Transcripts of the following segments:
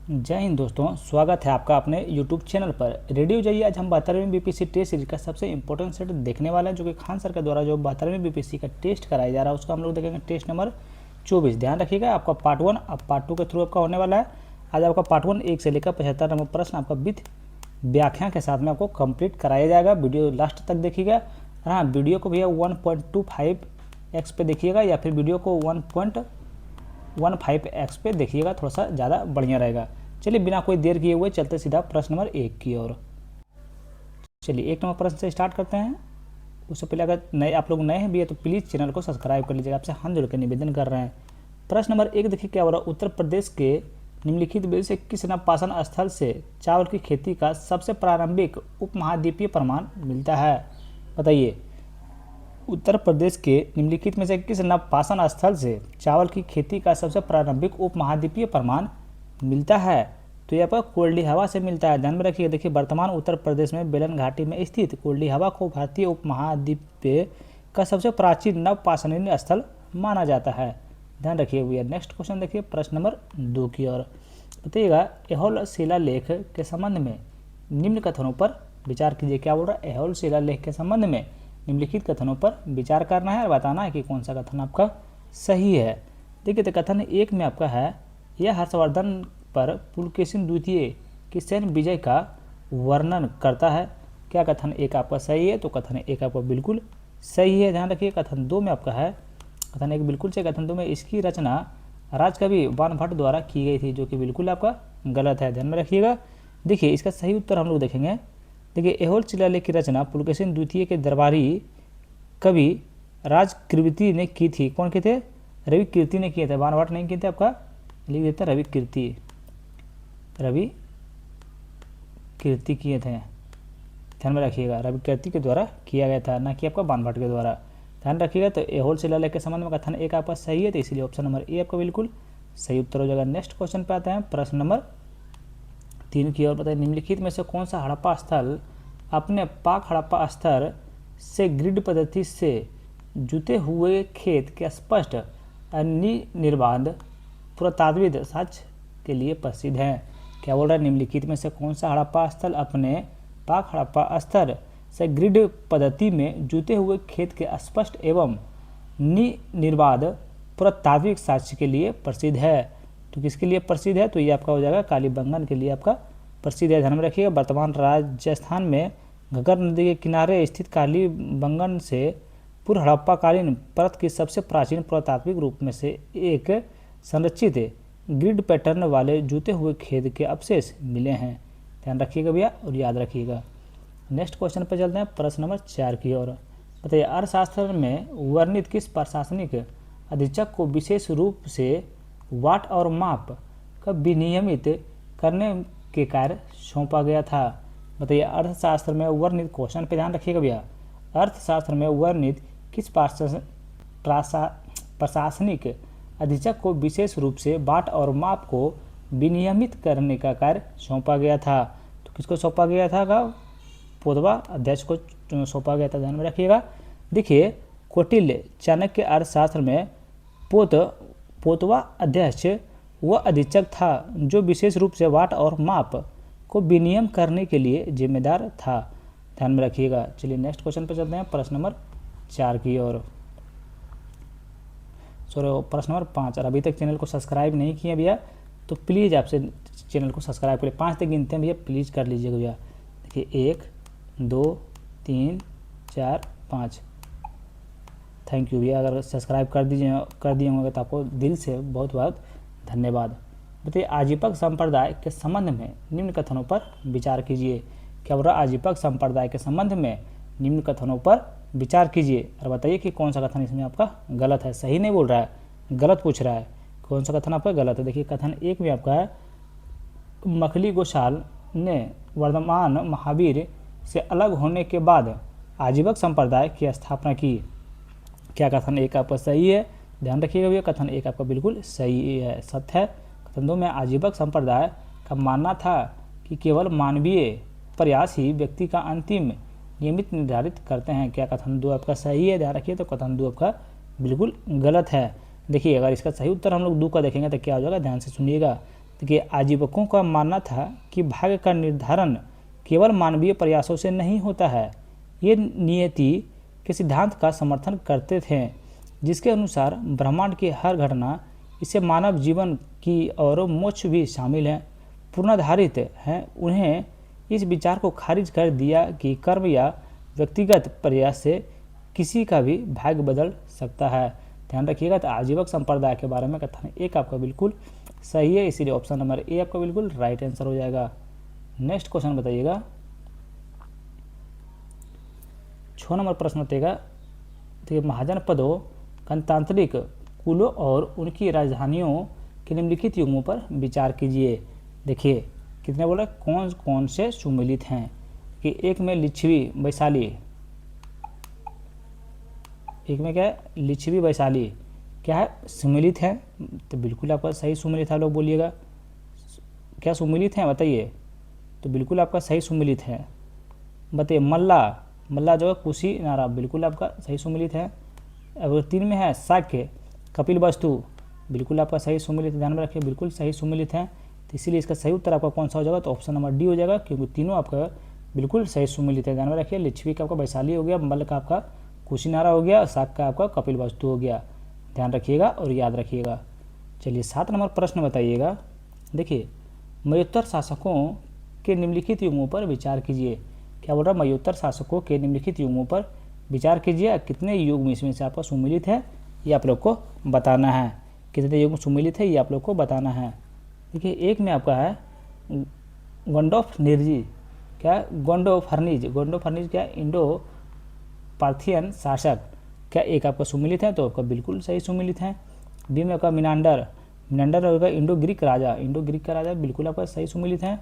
जय हिंद दोस्तों, स्वागत है आपका अपने YouTube चैनल पर। रेडियो जाइए। आज हम 72वीं बीपीएससी टेस्ट सीरीज का सबसे इंपॉर्टेंट सेट देखने वाला है, जो कि खान सर के द्वारा जो 72वीं बीपीएससी का टेस्ट कराया जा रहा है उसका हम लोग देखेंगे टेस्ट नंबर 24। ध्यान रखिएगा, आपका पार्ट 1 अब पार्ट 2 के थ्रू आपका होने वाला है। आज आपका पार्ट 1 1 से लेकर 75 नंबर प्रश्न आपका विथ व्याख्या के साथ में आपको कंप्लीट कराया जाएगा। वीडियो लास्ट तक देखिएगा। और हाँ, वीडियो को भैया 1.25x पे देखिएगा या फिर वीडियो को 1.15x पे देखिएगा, थोड़ा सा ज़्यादा बढ़िया रहेगा। चलिए बिना कोई देर किए हुए चलते सीधा प्रश्न नंबर 1 की ओर। चलिए 1 नंबर प्रश्न से स्टार्ट करते हैं। उससे पहले अगर नए आप लोग नए हैं भी है तो प्लीज़ चैनल को सब्सक्राइब कर लीजिएगा, आपसे हाथ जोड़ के निवेदन कर रहे हैं। प्रश्न नंबर 1 देखिए क्या हो रहा है। उत्तर प्रदेश के निम्नलिखित में से किस नवपाषाण स्थल से चावल की खेती का सबसे प्रारंभिक उपमहाद्वीपीय प्रमाण मिलता है? बताइए, उत्तर प्रदेश के निम्नलिखित में से किस नवपाषाण स्थल से चावल की खेती का सबसे प्रारंभिक उपमहाद्वीपीय प्रमाण मिलता है? तो यह पर कोल्डी हवा से मिलता है। ध्यान में रखिए। देखिए, वर्तमान उत्तर प्रदेश में बेलन घाटी में स्थित कोल्डी हवा को भारतीय उपमहाद्वीप का सबसे प्राचीन नवपाषाणीय स्थल माना जाता है। ध्यान रखिए भैया। नेक्स्ट क्वेश्चन देखिए प्रश्न नंबर 2 की ओर। बताइएगा, ऐहोल शिलालेख के संबंध में निम्न कथनों पर विचार कीजिए। क्या बोल रहा है? ऐहोल शिलालेख के संबंध में निम्नलिखित कथनों पर विचार करना है और बताना है कि कौन सा कथन आपका सही है। देखिए, तो कथन 1 में आपका है, यह हर्षवर्धन पर पुलकेशिन द्वितीय की सैन्य विजय का वर्णन करता है। क्या कथन 1 आपका सही है? तो कथन 1 आपका बिल्कुल सही है। ध्यान रखिए। कथन 2 में आपका है, कथन 1 बिल्कुल सही। कथन 2 में इसकी रचना राजकवि बाणभट्ट द्वारा की गई थी, जो कि बिल्कुल आपका गलत है। ध्यान में रखिएगा। देखिए, इसका सही उत्तर हम लोग देखेंगे। देखिए, ऐहोल शिलालेख की रचना पुलकेशिन द्वितीय के दरबारी कवि राजकीर्ति ने की थी। कौन के थे? रवि कीर्ति ने किए थे, बाणभट्ट नहीं किए थे। आपका लिख देते हैं रवि कीर्ति किए थे। ध्यान में रखिएगा, रवि कीर्ति के द्वारा किया गया था, ना कि आपका बाणभट्ट के द्वारा। ध्यान रखिएगा। तो ऐहोल शिलालेख के संबंध में कथन 1 आपका सही है, तो इसलिए ऑप्शन नंबर ए आपका बिल्कुल सही उत्तर हो जाएगा। नेक्स्ट क्वेश्चन पे आते हैं प्रश्न नंबर 3 की ओर। बताइए, निम्नलिखित में से कौन सा हड़प्पा स्थल अपने पाक हड़प्पा स्तर से ग्रिड पद्धति से जुते हुए खेत के स्पष्ट निर्बाध पुरातात्विक साक्ष्य के लिए प्रसिद्ध है? क्या बोल रहा है? निम्नलिखित में से कौन सा हड़प्पा स्थल अपने पाक हड़प्पा स्तर से ग्रिड पद्धति में जुते हुए खेत के स्पष्ट एवं निर्बाध पुरातात्विक साक्ष्य के लिए प्रसिद्ध है? तो किसके लिए प्रसिद्ध है? तो ये आपका हो जाएगा कालीबंगन के लिए आपका प्रसिद्ध है। ध्यान में रखिएगा। वर्तमान राजस्थान में घग्गर नदी के किनारे स्थित कालीबंगन से पूर्व हड़प्पाकालीन परत की सबसे प्राचीन पुरातात्विक रूप में से एक संरक्षित ग्रिड पैटर्न वाले जुते हुए खेत के अवशेष मिले हैं। ध्यान रखिएगा भैया और याद रखिएगा। नेक्स्ट क्वेश्चन पर चलते हैं प्रश्न नंबर 4 की ओर। बताइए, अर्थशास्त्र में वर्णित किस प्रशासनिक अधीक्षक को विशेष रूप से वाट और माप का विनियमित करने के कार्य सौंपा गया था? बताइए, अर्थशास्त्र में वर्णित, क्वेश्चन पे ध्यान रखिएगा भैया, अर्थशास्त्र में वर्णित किस प्रशासनिक अधीक्षक को विशेष रूप से बाट और माप को विनियमित करने का कार्य सौंपा गया था? तो किसको सौंपा गया था? पोतवा अध्यक्ष को सौंपा गया था। ध्यान में रखिएगा। देखिए, कौटिल्य चाणक्य अर्थशास्त्र में पोतवा अध्यक्ष वह अधीक्षक था जो विशेष रूप से वाट और माप को विनियम करने के लिए जिम्मेदार था। ध्यान में रखिएगा। चलिए नेक्स्ट क्वेश्चन पर चलते हैं प्रश्न नंबर 4 की ओर। प्रश्न नंबर 5। और अभी तक चैनल को सब्सक्राइब नहीं किए भैया तो प्लीज़ आपसे चैनल को सब्सक्राइब करिए। 5 तक गिनते हैं भैया, प्लीज़ कर लीजिएगा भैया। देखिए 1 2 3 4 5। थैंक यू भैया। अगर सब्सक्राइब कर दिए होंगे तो आपको दिल से बहुत बहुत धन्यवाद। बताइए, आजीवक संप्रदाय के संबंध में निम्न कथनों पर विचार कीजिए। क्या बोल रहा है? आजीवक संप्रदाय के संबंध में निम्न कथनों पर विचार कीजिए और बताइए कि कौन सा कथन इसमें आपका गलत है। सही नहीं बोल रहा है, गलत पूछ रहा है। कौन सा कथन आपका गलत है? देखिए, कथन 1 में आपका है, मखली गोसाल ने वर्धमान महावीर से अलग होने के बाद आजीवक संप्रदाय की स्थापना की। क्या कथन 1 आपका सही है? ध्यान रखिएगा भैया, कथन 1 आपका बिल्कुल सही है, सत्य है। कथन 2 में आजीवक संप्रदाय का मानना था कि केवल मानवीय प्रयास ही व्यक्ति का अंतिम नियमित निर्धारित करते हैं। क्या कथन 2 आपका सही है? ध्यान रखिए। तो कथन 2 आपका बिल्कुल गलत है। देखिए, अगर इसका सही उत्तर हम लोग 2 का देखेंगे तो क्या हो जाएगा, ध्यान से सुनिएगा। देखिए, आजीवकों का मानना था कि भाग्य का निर्धारण केवल मानवीय प्रयासों से नहीं होता है। ये नियति के सिद्धांत का समर्थन करते थे, जिसके अनुसार ब्रह्मांड की हर घटना, इससे मानव जीवन की और मोक्ष भी शामिल है, पूर्णाधारित है। उन्हें इस विचार को खारिज कर दिया कि कर्म या व्यक्तिगत प्रयास से किसी का भी भाग्य बदल सकता है। ध्यान रखिएगा। तो आजीवक संप्रदाय के बारे में कथन एक आपका बिल्कुल सही है, इसीलिए ऑप्शन नंबर ए आपका बिल्कुल राइट आंसर हो जाएगा। नेक्स्ट क्वेश्चन बताइएगा। 6 नंबर प्रश्न बताइएगा। देखिए, महाजनपदों, गणतांत्रिक कुलों और उनकी राजधानियों के निम्नलिखित युग्मों पर विचार कीजिए। देखिए, कितने बोला, कौन कौन से सुमिलित हैं कि एक में लिच्छवी वैशाली, एक में क्या है, लिच्छवी वैशाली क्या है, सुमिलित है। तो बिल्कुल आपका सही सुमिलित है। लोग बोलिएगा क्या सुमिलित हैं, बताइए। तो बिल्कुल आपका सही सुमिलित है। बताइए, मल्ला, मल्ला जो है कुशीनारा, बिल्कुल आपका सही सुमिलित है। अगर 3 में है शाक्य, कपिल वस्तु, बिल्कुल आपका सही सुमिलित, ध्यान में रखिए, बिल्कुल सही सुमिलित है। तो इसीलिए इसका सही उत्तर आपका कौन सा हो जाएगा, तो ऑप्शन नंबर डी हो जाएगा, क्योंकि तीनों आपका बिल्कुल सही सुमिलित है। ध्यान में रखिए, लिच्छवी का आपका वैशाली हो गया, मल्ल का आपका कुशीनारा हो गया, शाक का आपका कपिल वस्तु हो गया। ध्यान रखिएगा और याद रखिएगा। चलिए 7 नंबर प्रश्न बताइएगा। देखिए, मयोत्तर शासकों के निम्नलिखित युग्मों पर विचार कीजिए। क्या बोल रहा है, मयोत्तर शासकों के निम्नलिखित युग्मों पर विचार कीजिए। कितने युग्म इसमें से आपका सुमिलित है, ये आप लोग को बताना है। कितने युग्म सुमिलित है, ये आप लोग को बताना है। देखिए, एक में आपका है गोंडोफर्निज, क्या गोंडोफर्निज, गोंडोफर्निज क्या, इंडो पार्थियन शासक, क्या एक आपका सुमिलित है, तो आपका बिल्कुल सही सुमिलित है। बी में आपका मिनांडर, मिनांडर होगा इंडो ग्रीक राजा, इंडो ग्रीक का राजा, बिल्कुल आपका सही सुमिलित है।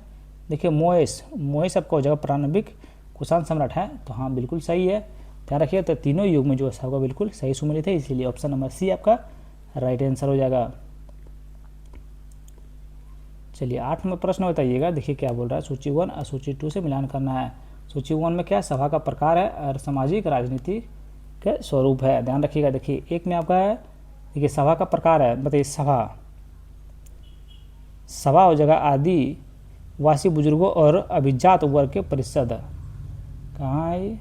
देखिए, मोएस, मोएस आपका हो जाएगा प्रारंभिक कुषाण सम्राट है, तो हाँ बिल्कुल सही है। ध्यान रखिए, तो तीनों युग में जो है आपका बिल्कुल सही सुमिलित है, इसीलिए ऑप्शन नंबर सी आपका राइट आंसर हो जाएगा। चलिए 8 नंबर प्रश्न बताइएगा। देखिए क्या बोल रहा है, सूची 1 और सूची 2 से मिलान करना है। सूची 1 में क्या, सभा का प्रकार है और सामाजिक राजनीति के स्वरूप है। ध्यान रखिएगा। देखिए, एक में आपका है, देखिए सभा का प्रकार है, बताइए सभा, सभा हो जाएगा आदिवासी बुजुर्गों और अभिजात वर्ग के परिषद। कहाँ है ये,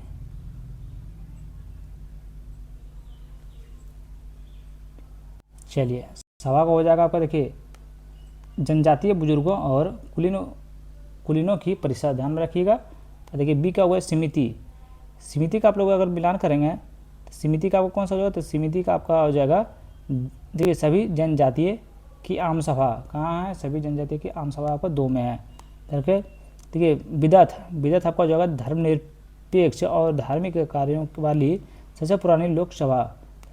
चलिए सभा का हो जाएगा आपका, देखिए जनजातीय बुजुर्गों और कुलीनों की परिषद। ध्यान में रखिएगा। देखिए बी का हुआ समिति, समिति का आप लोग अगर मिलान करेंगे तो समिति का आपको कौन सा हो जाएगा, तो समिति का आपका हो जाएगा, देखिए सभी जनजातीय की आम सभा। कहाँ है, सभी जनजातीय की आम सभा आपका 2 में है। देखिए विदथ, विदथ आपका हो जाएगा धर्मनिरपेक्ष और धार्मिक कार्यों वाली सबसे पुरानी लोकसभा।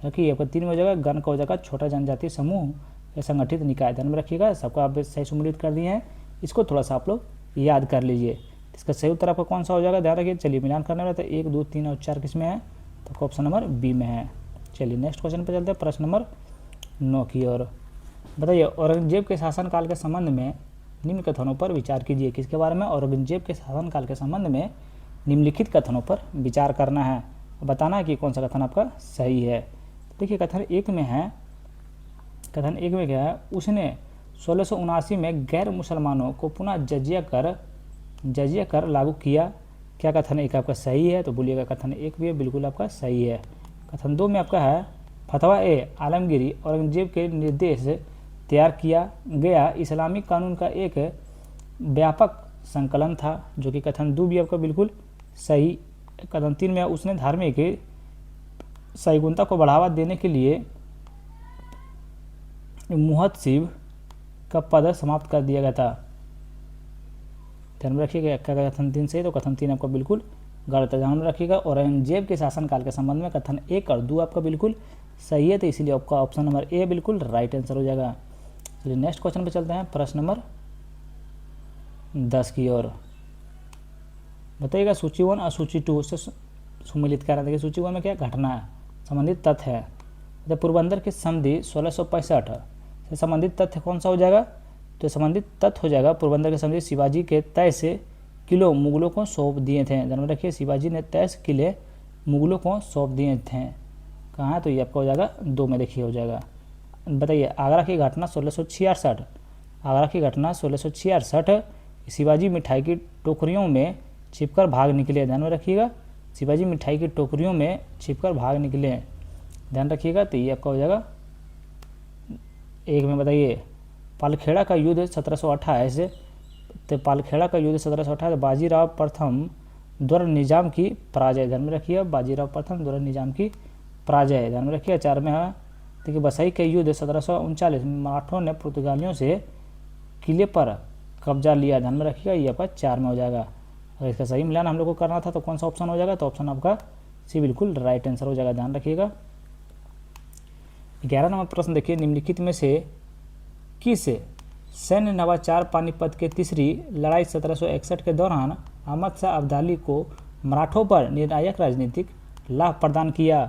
रखिए आपका 3 में हो जाएगा, गण का हो जाएगा छोटा जनजातीय समूह या संगठित निकाय। ध्यान में रखिएगा, सबको आप सही सम्मिलित कर दिए हैं, इसको थोड़ा सा आप लोग याद कर लीजिए। इसका सही उत्तर आपका कौन सा हो जाएगा, ध्यान रखिए। चलिए मिलान करने वाला, तो 1, 2, 3 और 4 किस में है, तो ऑप्शन नंबर बी में है। चलिए नेक्स्ट क्वेश्चन पे चलते हैं, प्रश्न नंबर 9 की ओर। बताइए, औरंगजेब के शासनकाल के संबंध में निम्न कथनों पर विचार कीजिए। किसके बारे में, औरंगजेब के शासनकाल के संबंध में निम्नलिखित कथनों पर विचार करना है, बताना है कि कौन सा कथन आपका सही है। देखिए कथन 1 में है, कथन 1 में क्या है, उसने 1679 में गैर मुसलमानों को पुनः जजिया कर लागू किया। क्या कथन 1 आपका सही है, तो बोलिएगा कथन 1 भी है, बिल्कुल आपका सही है। कथन 2 में आपका है, फतवा ए आलमगीरी औरंगजेब के निर्देश तैयार किया गया इस्लामिक कानून का एक व्यापक संकलन था, जो कि कथन 2 भी आपका बिल्कुल सही। कथन 3 में उसने धार्मिक सहिष्णुता को बढ़ावा देने के लिए मुहतसिब का पद समाप्त कर दिया गया था। ध्यान में रखिएगा, क्या कथन 3 सही, तो कथन 3 आपका बिल्कुल गलत है। ध्यान में रखिएगा, औरंगजेब के शासनकाल के संबंध में कथन 1 और 2 आपका बिल्कुल सही है, तो इसीलिए आपका ऑप्शन नंबर ए बिल्कुल राइट आंसर हो जाएगा। चलिए नेक्स्ट क्वेश्चन पे चलते हैं, प्रश्न नंबर 10 की ओर। बताइएगा, सूची 1 और सूची 2 से सम्मिलित कर रहे हैं। सूची 1 में क्या घटना है, संबंधित तथ्य है, तो पोरबंदर की संधि 1665 से संबंधित तथ्य कौन सा हो जाएगा, तो संबंधित तथ्य हो जाएगा पोरबंदर की संधि शिवाजी के 23 किलो मुगलों को सौंप दिए थे। ध्यान में रखिए, शिवाजी ने 23 किले मुगलों को सौंप दिए थे। कहाँ है, तो ये आपका हो जाएगा 2 में, देखिए हो जाएगा। बताइए, आगरा की घटना 1666, आगरा की घटना 1666, शिवाजी मिठाई की टोकरियों में छिपकर भाग निकले, ध्यान में रखिएगा, शिवाजी मिठाई की टोकरियों में छिपकर भाग निकले, ध्यान रखिएगा। तो ये आपका हो जाएगा 1 में। बताइए पालखेड़ा का युद्ध 1728, तो पालखेड़ा का युद्ध 1728 बाजीराव प्रथम द्वारा निजाम की पराजय, ध्यान में रखिए, बाजीराव प्रथम द्वारा निजाम की पराजय, ध्यान में रखिए। 4 में है देखिए बसई के युद्ध 1739, मराठों ने पुर्तगालियों से किले पर कब्जा लिया, ध्यान में रखिएगा, ये आपका 4 में हो जाएगा। अगर इसका सही मिलान हम लोग को करना था तो कौन सा ऑप्शन हो जाएगा, तो ऑप्शन आपका सी बिल्कुल राइट आंसर हो जाएगा, ध्यान रखिएगा। 11 नंबर प्रश्न देखिए, निम्नलिखित में से किस सैन्य नवाचार पानीपत के तीसरी लड़ाई 1761 के दौरान अहमद शाह अब्दाली को मराठों पर निर्णायक राजनीतिक लाभ प्रदान किया,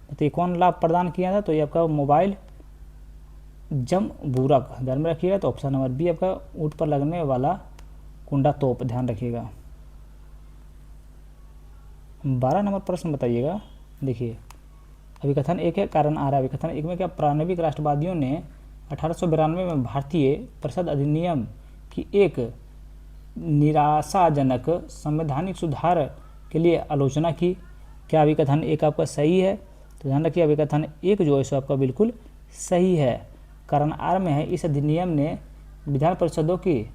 तो ये कौन लाभ प्रदान किया था, तो ये आपका मोबाइल जमबूरक, ध्यान में रखिएगा। तो ऑप्शन नंबर बी आपका ऊँट पर लगने वाला कुंडा तोप, ध्यान रखिएगा। 12 नंबर प्रश्न बताइएगा, देखिए अभिकथन 1 है, कारण आ रहा है। अभिकथन 1 में क्या, प्रारंभिक राष्ट्रवादियों ने 1892 में भारतीय परिषद अधिनियम की एक निराशाजनक संवैधानिक सुधार के लिए आलोचना की। क्या अभिकथन 1 आपका सही है, तो ध्यान रखिए अभिकथन 1 जो है सो आपका बिल्कुल सही है। कारण आर में है, इस अधिनियम ने विधान परिषदों की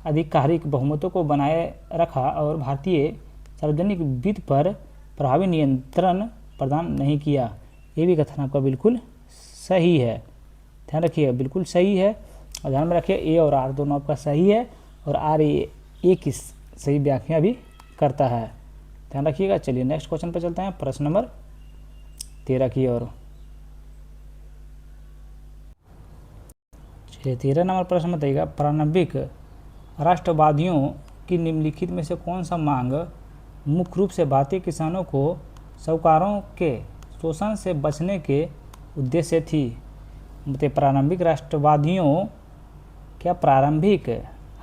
आधिकारिक बहुमतों को बनाए रखा और भारतीय सार्वजनिक वित्त पर प्रभावी नियंत्रण प्रदान नहीं किया। ये भी कथन आपका बिल्कुल सही है, ध्यान रखिए बिल्कुल सही है। और ध्यान में रखिए ए और आर दोनों आपका सही है, और आर ए की सही व्याख्या भी करता है, ध्यान रखिएगा। चलिए नेक्स्ट क्वेश्चन पर चलते हैं, प्रश्न नंबर 13 की ओर। चलिए 13 नंबर प्रश्न बताइएगा, प्रारंभिक राष्ट्रवादियों की निम्नलिखित में से कौन सा मांग मुख्य रूप से भारतीय किसानों को साहूकारों के शोषण से बचने के उद्देश्य से थी। मतलब प्रारंभिक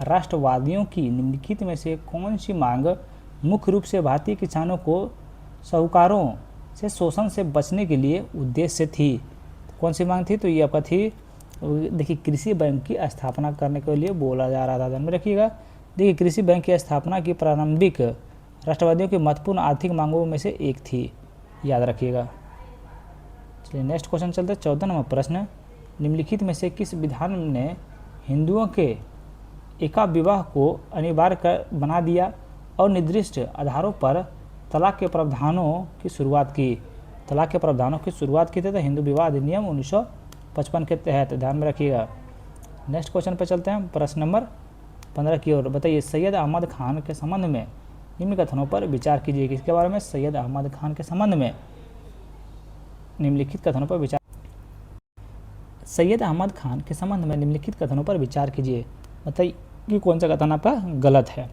राष्ट्रवादियों की निम्नलिखित में से कौन सी मांग मुख्य रूप से भारतीय किसानों को साहूकारों से शोषण से बचने के लिए उद्देश्य थी। कौन सी मांग थी, तो ये आपका थी, देखिए कृषि बैंक की स्थापना करने के लिए बोला जा रहा था, ध्यान में रखिएगा। देखिए कृषि बैंक की स्थापना की प्रारंभिक राष्ट्रवादियों की महत्वपूर्ण आर्थिक मांगों में से एक थी, याद रखिएगा। चलिए नेक्स्ट क्वेश्चन चलते हैं, 14 नंबर प्रश्न, निम्नलिखित में से किस विधान ने हिंदुओं के एका विवाह को अनिवार्य कर बना दिया और निर्दिष्ट आधारों पर तलाक के प्रावधानों की शुरुआत की। तलाक के प्रावधानों की शुरुआत की थी तो हिंदू विवाह अधिनियम 1955 के तहत, ध्यान में रखिएगा। नेक्स्ट क्वेश्चन पर चलते हैं, प्रश्न नंबर 15 की ओर। बताइए सैयद अहमद खान के संबंध में निम्न कथनों पर विचार कीजिए। किसके बारे में, सैयद अहमद खान के संबंध में निम्नलिखित कथनों पर विचार। सैयद अहमद खान के संबंध में निम्नलिखित कथनों पर विचार कीजिए। बताइए कि कौन सा कथन आपका गलत है।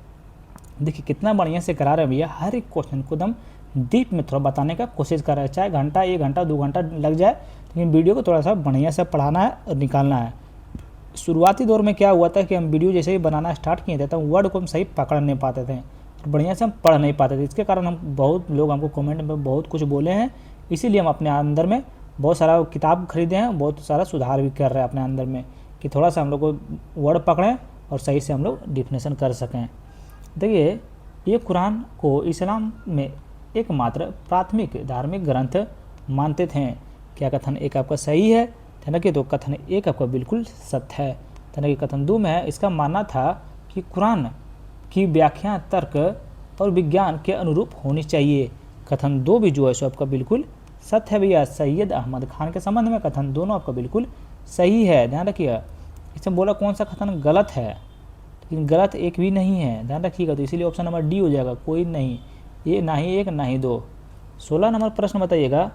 देखिए कितना बढ़िया से करा रहे हैं भैया, हर एक क्वेश्चन को एकदम डीप में थोड़ा बताने का कोशिश कर रहे हैं, चाहे घंटा 1 घंटा 2 घंटा लग जाए, लेकिन वीडियो को थोड़ा सा बढ़िया से पढ़ाना है और निकालना है। शुरुआती दौर में क्या हुआ था कि हम वीडियो जैसे ही बनाना स्टार्ट किए थे तो वर्ड को हम सही पकड़ नहीं पाते थे और बढ़िया से हम पढ़ नहीं पाते थे। इसके कारण हम बहुत लोग हमको कमेंट में बहुत कुछ बोले हैं, इसीलिए हम अपने अंदर में बहुत सारा किताब खरीदे हैं, बहुत सारा सुधार भी कर रहे हैं अपने अंदर में कि थोड़ा सा हम लोग को वर्ड पकड़ें और सही से हम लोग डिफिनेशन कर सकें। देखिए ये कुरान को इस्लाम में एकमात्र प्राथमिक धार्मिक ग्रंथ मानते थे। क्या कथन 1 आपका सही है, कि तो कथन 1 आपका बिल्कुल सत्य है। कि कथन 2 में है, इसका मानना था कि कुरान की व्याख्या तर्क और विज्ञान के अनुरूप होनी चाहिए। कथन 2 भी जो है सो आपका बिल्कुल सत्य है भैया। सैयद अहमद खान के संबंध में कथन दोनों आपका बिल्कुल सही है, ध्यान रखिएगा। इसमें बोला कौन सा कथन गलत है, लेकिन गलत एक भी नहीं है, ध्यान रखिएगा। तो इसीलिए ऑप्शन नंबर डी हो जाएगा, कोई नहीं, ये ना ही 1 ना ही 2। 16 नंबर प्रश्न बताइएगा,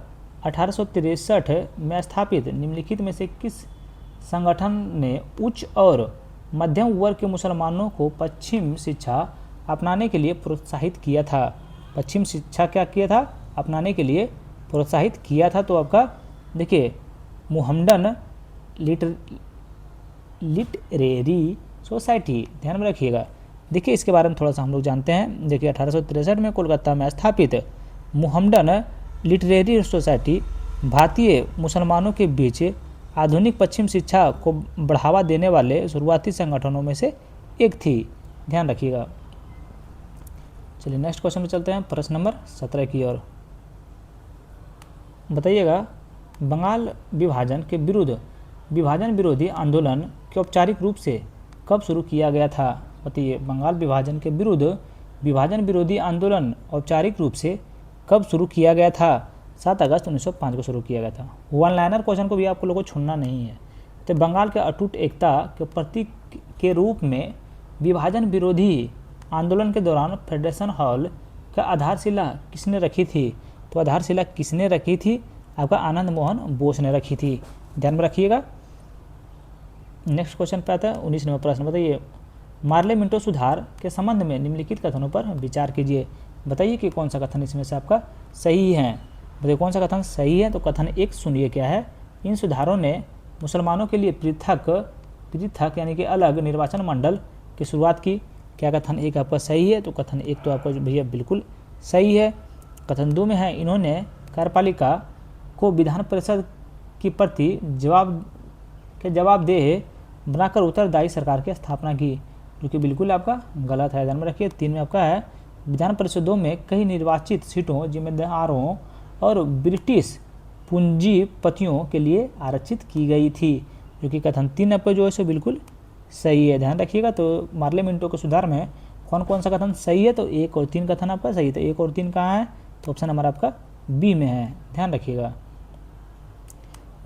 1863 में स्थापित निम्नलिखित में से किस संगठन ने उच्च और मध्यम वर्ग के मुसलमानों को पश्चिम शिक्षा अपनाने के लिए प्रोत्साहित किया था। पश्चिम शिक्षा क्या किया था, अपनाने के लिए प्रोत्साहित किया था। तो आपका देखिए मोहम्मडन लिटरेरी सोसाइटी, ध्यान में रखिएगा। देखिए इसके बारे में थोड़ा सा हम लोग जानते हैं। देखिए 1863 में कोलकाता में स्थापित मोहम्मडन लिटरेरी सोसाइटी भारतीय मुसलमानों के बीच आधुनिक पश्चिम शिक्षा को बढ़ावा देने वाले शुरुआती संगठनों में से एक थी। ध्यान रखिएगा। चलिए नेक्स्ट क्वेश्चन में चलते हैं, प्रश्न नंबर 17 की ओर। बताइएगा, बंगाल विभाजन के विरुद्ध विभाजन विरोधी आंदोलन के औपचारिक रूप से कब शुरू किया गया था? बताइए, बंगाल विभाजन के विरुद्ध विभाजन विरोधी आंदोलन औपचारिक रूप से कब शुरू किया गया था? 7 अगस्त 1905 को शुरू किया गया था। वन लाइनर क्वेश्चन को भी आपको लोगों को छोड़ना नहीं है। तो बंगाल के अटूट एकता के प्रतीक के रूप में विभाजन विरोधी आंदोलन के दौरान फेडरेशन हॉल का आधारशिला किसने रखी थी? तो आधारशिला किसने रखी थी? आपका आनंद मोहन बोस ने रखी थी। ध्यान में रखिएगा। नेक्स्ट क्वेश्चन पे आता है 19 नंबर प्रश्न। बताइए, मार्ले मिंटो सुधार के संबंध में निम्नलिखित कथनों पर विचार कीजिए। बताइए कि कौन सा कथन इसमें से आपका सही है। बताइए कौन सा कथन सही है। तो कथन 1 सुनिए क्या है। इन सुधारों ने मुसलमानों के लिए पृथक यानी कि अलग निर्वाचन मंडल की शुरुआत की। क्या कथन 1 आपका सही है? तो कथन 1 तो आपका भैया बिल्कुल सही है। कथन 2 में है, इन्होंने कार्यपालिका को विधान परिषद की प्रति जवाबदेह बनाकर उत्तरदायी सरकार की स्थापना की, जो कि बिल्कुल आपका गलत है। ध्यान में रखिए। 3 में आपका है, विधान परिषदों में कई निर्वाचित सीटों जिम्मेदारों और ब्रिटिश पूंजीपतियों के लिए आरक्षित की गई थी, जो कि कथन 3 आपका जो है सो बिल्कुल सही है। ध्यान रखिएगा। तो मार्ले मिंटो के सुधार में कौन कौन सा कथन सही है? तो 1 और 3 कथन आपका सही है। तो 1 और 3 कहाँ है? तो ऑप्शन नंबर आपका बी में है। ध्यान रखिएगा।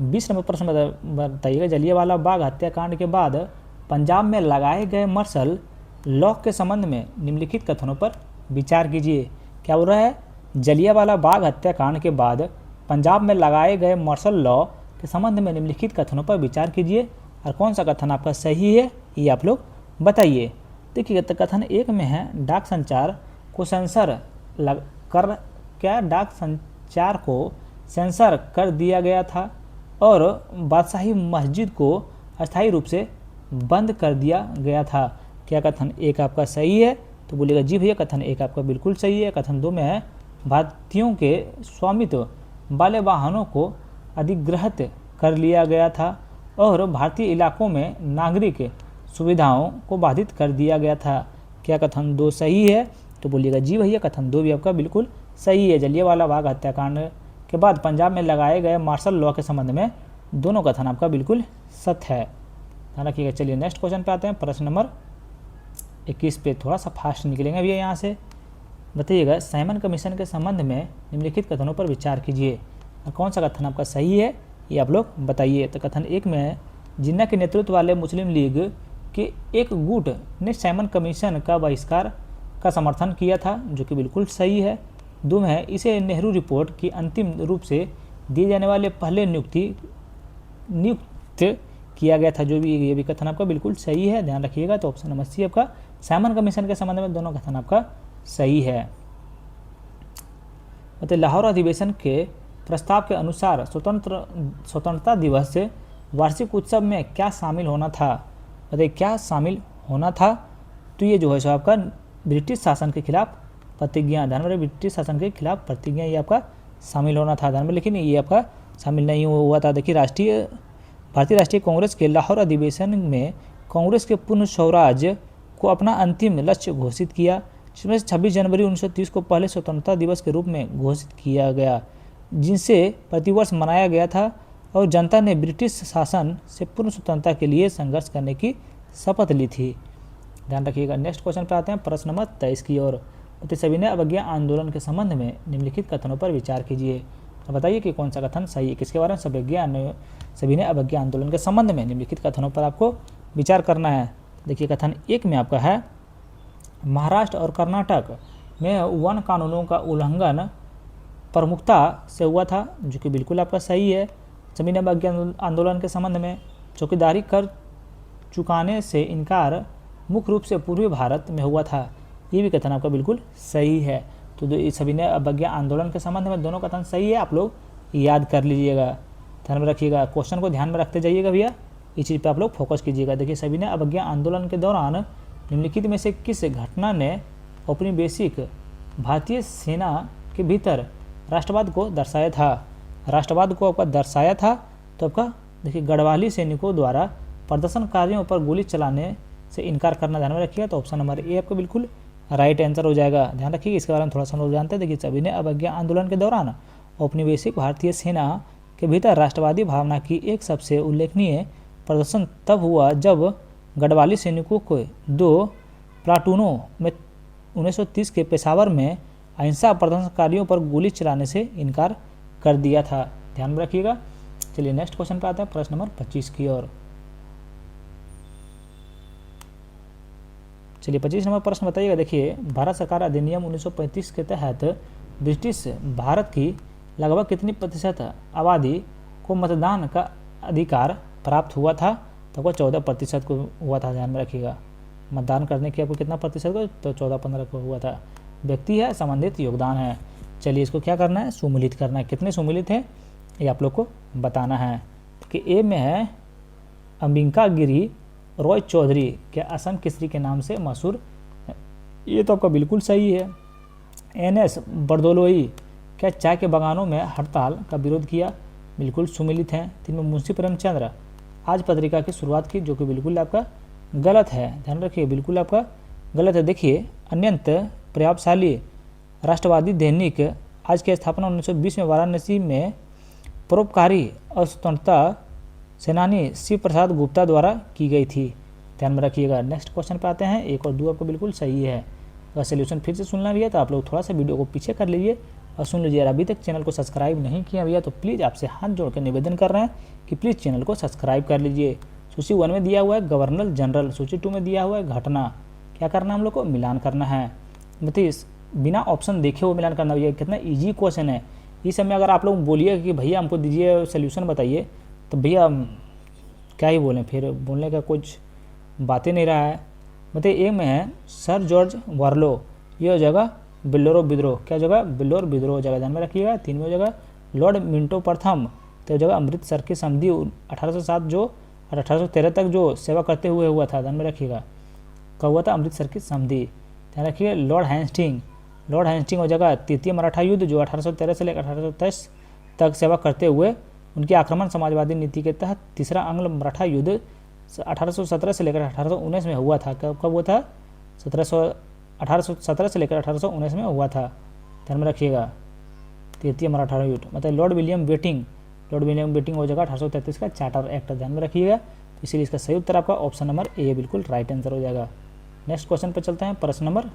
20 नंबर प्रश्न बताइएगा, जलियांवाला बाग हत्याकांड के बाद पंजाब में लगाए गए मार्शल लॉ के संबंध में निम्नलिखित कथनों पर विचार कीजिए। क्या बोल रहा है? जलियांवाला बाग हत्याकांड के बाद पंजाब में लगाए गए मार्शल लॉ के संबंध में निम्नलिखित कथनों पर विचार कीजिए और कौन सा कथन आपका सही है ये आप लोग बताइए। देखिए, कथन 1 में है, डाक संचार को सेंसर कर दिया गया था और बादशाही मस्जिद को अस्थायी रूप से बंद कर दिया गया था। क्या कथन 1 आपका सही है? तो बोलिएगा जी भैया कथन 1 आपका बिल्कुल सही है। कथन 2 में है, भारतीयों के स्वामित्व वाले वाहनों को अधिग्रहित कर लिया गया था और भारतीय इलाकों में नागरिक सुविधाओं को बाधित कर दिया गया था। क्या कथन 2 सही है? तो बोलिएगा जी भैया कथन 2 भी आपका बिल्कुल सही है। जलियांवाला बाग हत्याकांड के बाद पंजाब में लगाए गए मार्शल लॉ के संबंध में दोनों कथन आपका बिल्कुल सत्य है। ध्यान रखिएगा। चलिए नेक्स्ट क्वेश्चन पे आते हैं, प्रश्न नंबर 21 पे थोड़ा सा फास्ट निकलेंगे भैया यहाँ से। बताइएगा, साइमन कमीशन के संबंध में निम्नलिखित कथनों पर विचार कीजिए और कौन सा कथन आपका सही है ये आप लोग बताइए। तो कथन 1 में है, जिन्ना के नेतृत्व वाले मुस्लिम लीग के एक गुट ने साइमन कमीशन का बहिष्कार का समर्थन किया था, जो कि बिल्कुल सही है। 2 में है, इसे नेहरू रिपोर्ट की अंतिम रूप से दिए जाने वाले पहले नियुक्त किया गया था, जो भी ये भी कथन आपका बिल्कुल सही है। ध्यान रखिएगा। तो ऑप्शन नंबर सी आपका साइमन कमीशन के संबंध में दोनों कथन आपका सही है। मतलब लाहौर अधिवेशन के प्रस्ताव के अनुसार स्वतंत्रता दिवस से वार्षिक उत्सव में क्या शामिल होना था? बताइए क्या शामिल होना था? तो ये जो है सो आपका ब्रिटिश शासन के खिलाफ प्रतिज्ञा, ध्यान में ब्रिटिश शासन के खिलाफ प्रतिज्ञा ये आपका शामिल होना था। ध्यान में, लेकिन ये आपका शामिल नहीं हुआ था। देखिए, भारतीय राष्ट्रीय कांग्रेस के लाहौर अधिवेशन में कांग्रेस के पूर्ण स्वराज को अपना अंतिम लक्ष्य घोषित किया, जिसमें 26 जनवरी 1930 को पहले स्वतंत्रता दिवस के रूप में घोषित किया गया, जिसे प्रतिवर्ष मनाया गया था और जनता ने ब्रिटिश शासन से पूर्ण स्वतंत्रता के लिए संघर्ष करने की शपथ ली थी। ध्यान रखिएगा। नेक्स्ट क्वेश्चन पे आते हैं, प्रश्न नंबर 23 की ओर। तो सविनय अवज्ञा आंदोलन के संबंध में निम्नलिखित कथनों पर विचार कीजिए। तो बताइए कि कौन सा कथन सही है, किसके बारे में? सविनय अवज्ञा आंदोलन के संबंध में निम्नलिखित कथनों पर आपको विचार करना है। देखिए, कथन 1 में आपका है, महाराष्ट्र और कर्नाटक में वन कानूनों का उल्लंघन प्रमुखता से हुआ था, जो कि बिल्कुल आपका सही है। सविनय अवज्ञा आंदोलन के संबंध में चौकीदारी कर चुकाने से इनकार मुख्य रूप से पूर्वी भारत में हुआ था, ये भी कथन आपका बिल्कुल सही है। तो सविनय अवज्ञा आंदोलन के संबंध में दोनों कथन सही है, आप लोग याद कर लीजिएगा। ध्यान में रखिएगा। क्वेश्चन को ध्यान में रखते जाइएगा भैया, इस चीज़ पे आप लोग फोकस कीजिएगा। देखिए, सविनय अवज्ञा आंदोलन के दौरान निम्नलिखित में से किस घटना ने औपनिवेशिक भारतीय सेना के भीतर राष्ट्रवाद को दर्शाया था? राष्ट्रवाद को आपका दर्शाया था। तो आपका देखिए गढ़वाली सैनिकों द्वारा प्रदर्शनकारियों पर गोली चलाने से इनकार करना ध्यान में रखिएगा, तो ऑप्शन नंबर ए आपको बिल्कुल राइट आंसर हो जाएगा। ध्यान रखिएगा, इसके बारे में थोड़ा सा हम लोग जानते हैं। देखिए सभी ने अवज्ञा आंदोलन के दौरान औपनिवेशिक भारतीय सेना के भीतर राष्ट्रवादी भावना की एक सबसे उल्लेखनीय प्रदर्शन तब हुआ जब गढ़वाली सैनिकों को 2 प्लाटूनों में 1930 के पेशावर में अहिंसा प्रदर्शनकारियों पर गोली चलाने से इनकार कर दिया था। ध्यान में रखिएगा। चलिए नेक्स्ट क्वेश्चन पे आते हैं, प्रश्न नंबर 25 की ओर। चलिए 25 नंबर प्रश्न बताइएगा। देखिए भारत सरकार अधिनियम 1935 के तहत ब्रिटिश भारत की लगभग कितनी प्रतिशत आबादी को मतदान का अधिकार प्राप्त हुआ था? तो आपको 14% को हुआ था। ध्यान में रखिएगा, मतदान करने की आपको कितना प्रतिशत को, तो 14-15 को हुआ था। व्यक्ति है, संबंधित योगदान है। चलिए इसको क्या करना है, सुमिलित करना है। कितने सुमिलित है ये आप लोग को बताना है। कि ए में है अंबिका गिरी रॉय चौधरी, क्या असम केसरी के नाम से मशहूर है? ये तो आपका बिल्कुल सही है। NS बरदोलोई, क्या चाय के बागानों में हड़ताल का विरोध किया? बिल्कुल सुमिलित हैं। 3 में मुंशी प्रेमचंद्र आज पत्रिका की शुरुआत की, जो कि बिल्कुल आपका गलत है। ध्यान रखिए, बिल्कुल आपका गलत है। देखिए अत्यंत प्रभावशाली राष्ट्रवादी दैनिक आज की स्थापना 1920 में वाराणसी में परोपकारी और स्वतंत्रता सेनानी शिव प्रसाद गुप्ता द्वारा की गई थी। ध्यान में रखिएगा। नेक्स्ट क्वेश्चन पे आते हैं। 1 और 2 आपको बिल्कुल सही है। अगर सोल्यूशन फिर से सुनना भी है तो आप लोग थोड़ा सा वीडियो को पीछे कर लीजिए और सुन लीजिए। अभी तक चैनल को सब्सक्राइब नहीं किया भैया तो प्लीज़ आपसे हाथ जोड़ कर निवेदन कर रहे हैं कि प्लीज़ चैनल को सब्सक्राइब कर लीजिए। सूची 1 में दिया हुआ है गवर्नर जनरल, सूची 2 में दिया हुआ है घटना। क्या करना है हम लोग को, मिलान करना है। मतलब बिना ऑप्शन देखे वो मिलान करना। भैया कितना ईजी क्वेश्चन है। इस समय अगर आप लोग बोलिए कि भैया हमको दीजिए सोल्यूशन बताइए, तो भैया क्या ही बोलें, फिर बोलने का कुछ बातें नहीं रहा है। मतलब एक में है सर जॉर्ज वार्लो, ये हो जाएगा बिल्लोर विद्रोह। क्या जगह, बिल्लोर विद्रोह हो जाएगा। ध्यान में रखिएगा। 3 में हो जाएगा लॉर्ड मिंटो प्रथम, तो हो जाएगा अमृतसर की संधि 1807 जो और 1813 तक जो सेवा करते हुए हुआ था। ध्यान में रखिएगा कब हुआ था, अमृतसर की संधि। ध्यान रखिए। लॉर्ड हैस्टिंग, लॉर्ड हैस्टिंग हो जाएगा तृतीय मराठा युद्ध जो 1813 से लेकर 1823 तक सेवा करते हुए उनके आक्रमण समाजवादी नीति के तहत तीसरा आंग्ल मराठा युद्ध 1817 से लेकर 1819 में हुआ था। कब हुआ था, 1817 से लेकर 1819 में हुआ था। ध्यान में रखिएगा। तृतीय मराठा युद्ध। मतलब Lord William Bentinck, Lord William Bentinck हो जाएगा 1833 का चार्टर एक्ट। ध्यान में रखिएगा। तो इसीलिए इसका सही उत्तर आपका ऑप्शन नंबर ए बिल्कुल राइट आंसर हो जाएगा। नेक्स्ट क्वेश्चन पर चलते हैं, प्रश्न नंबर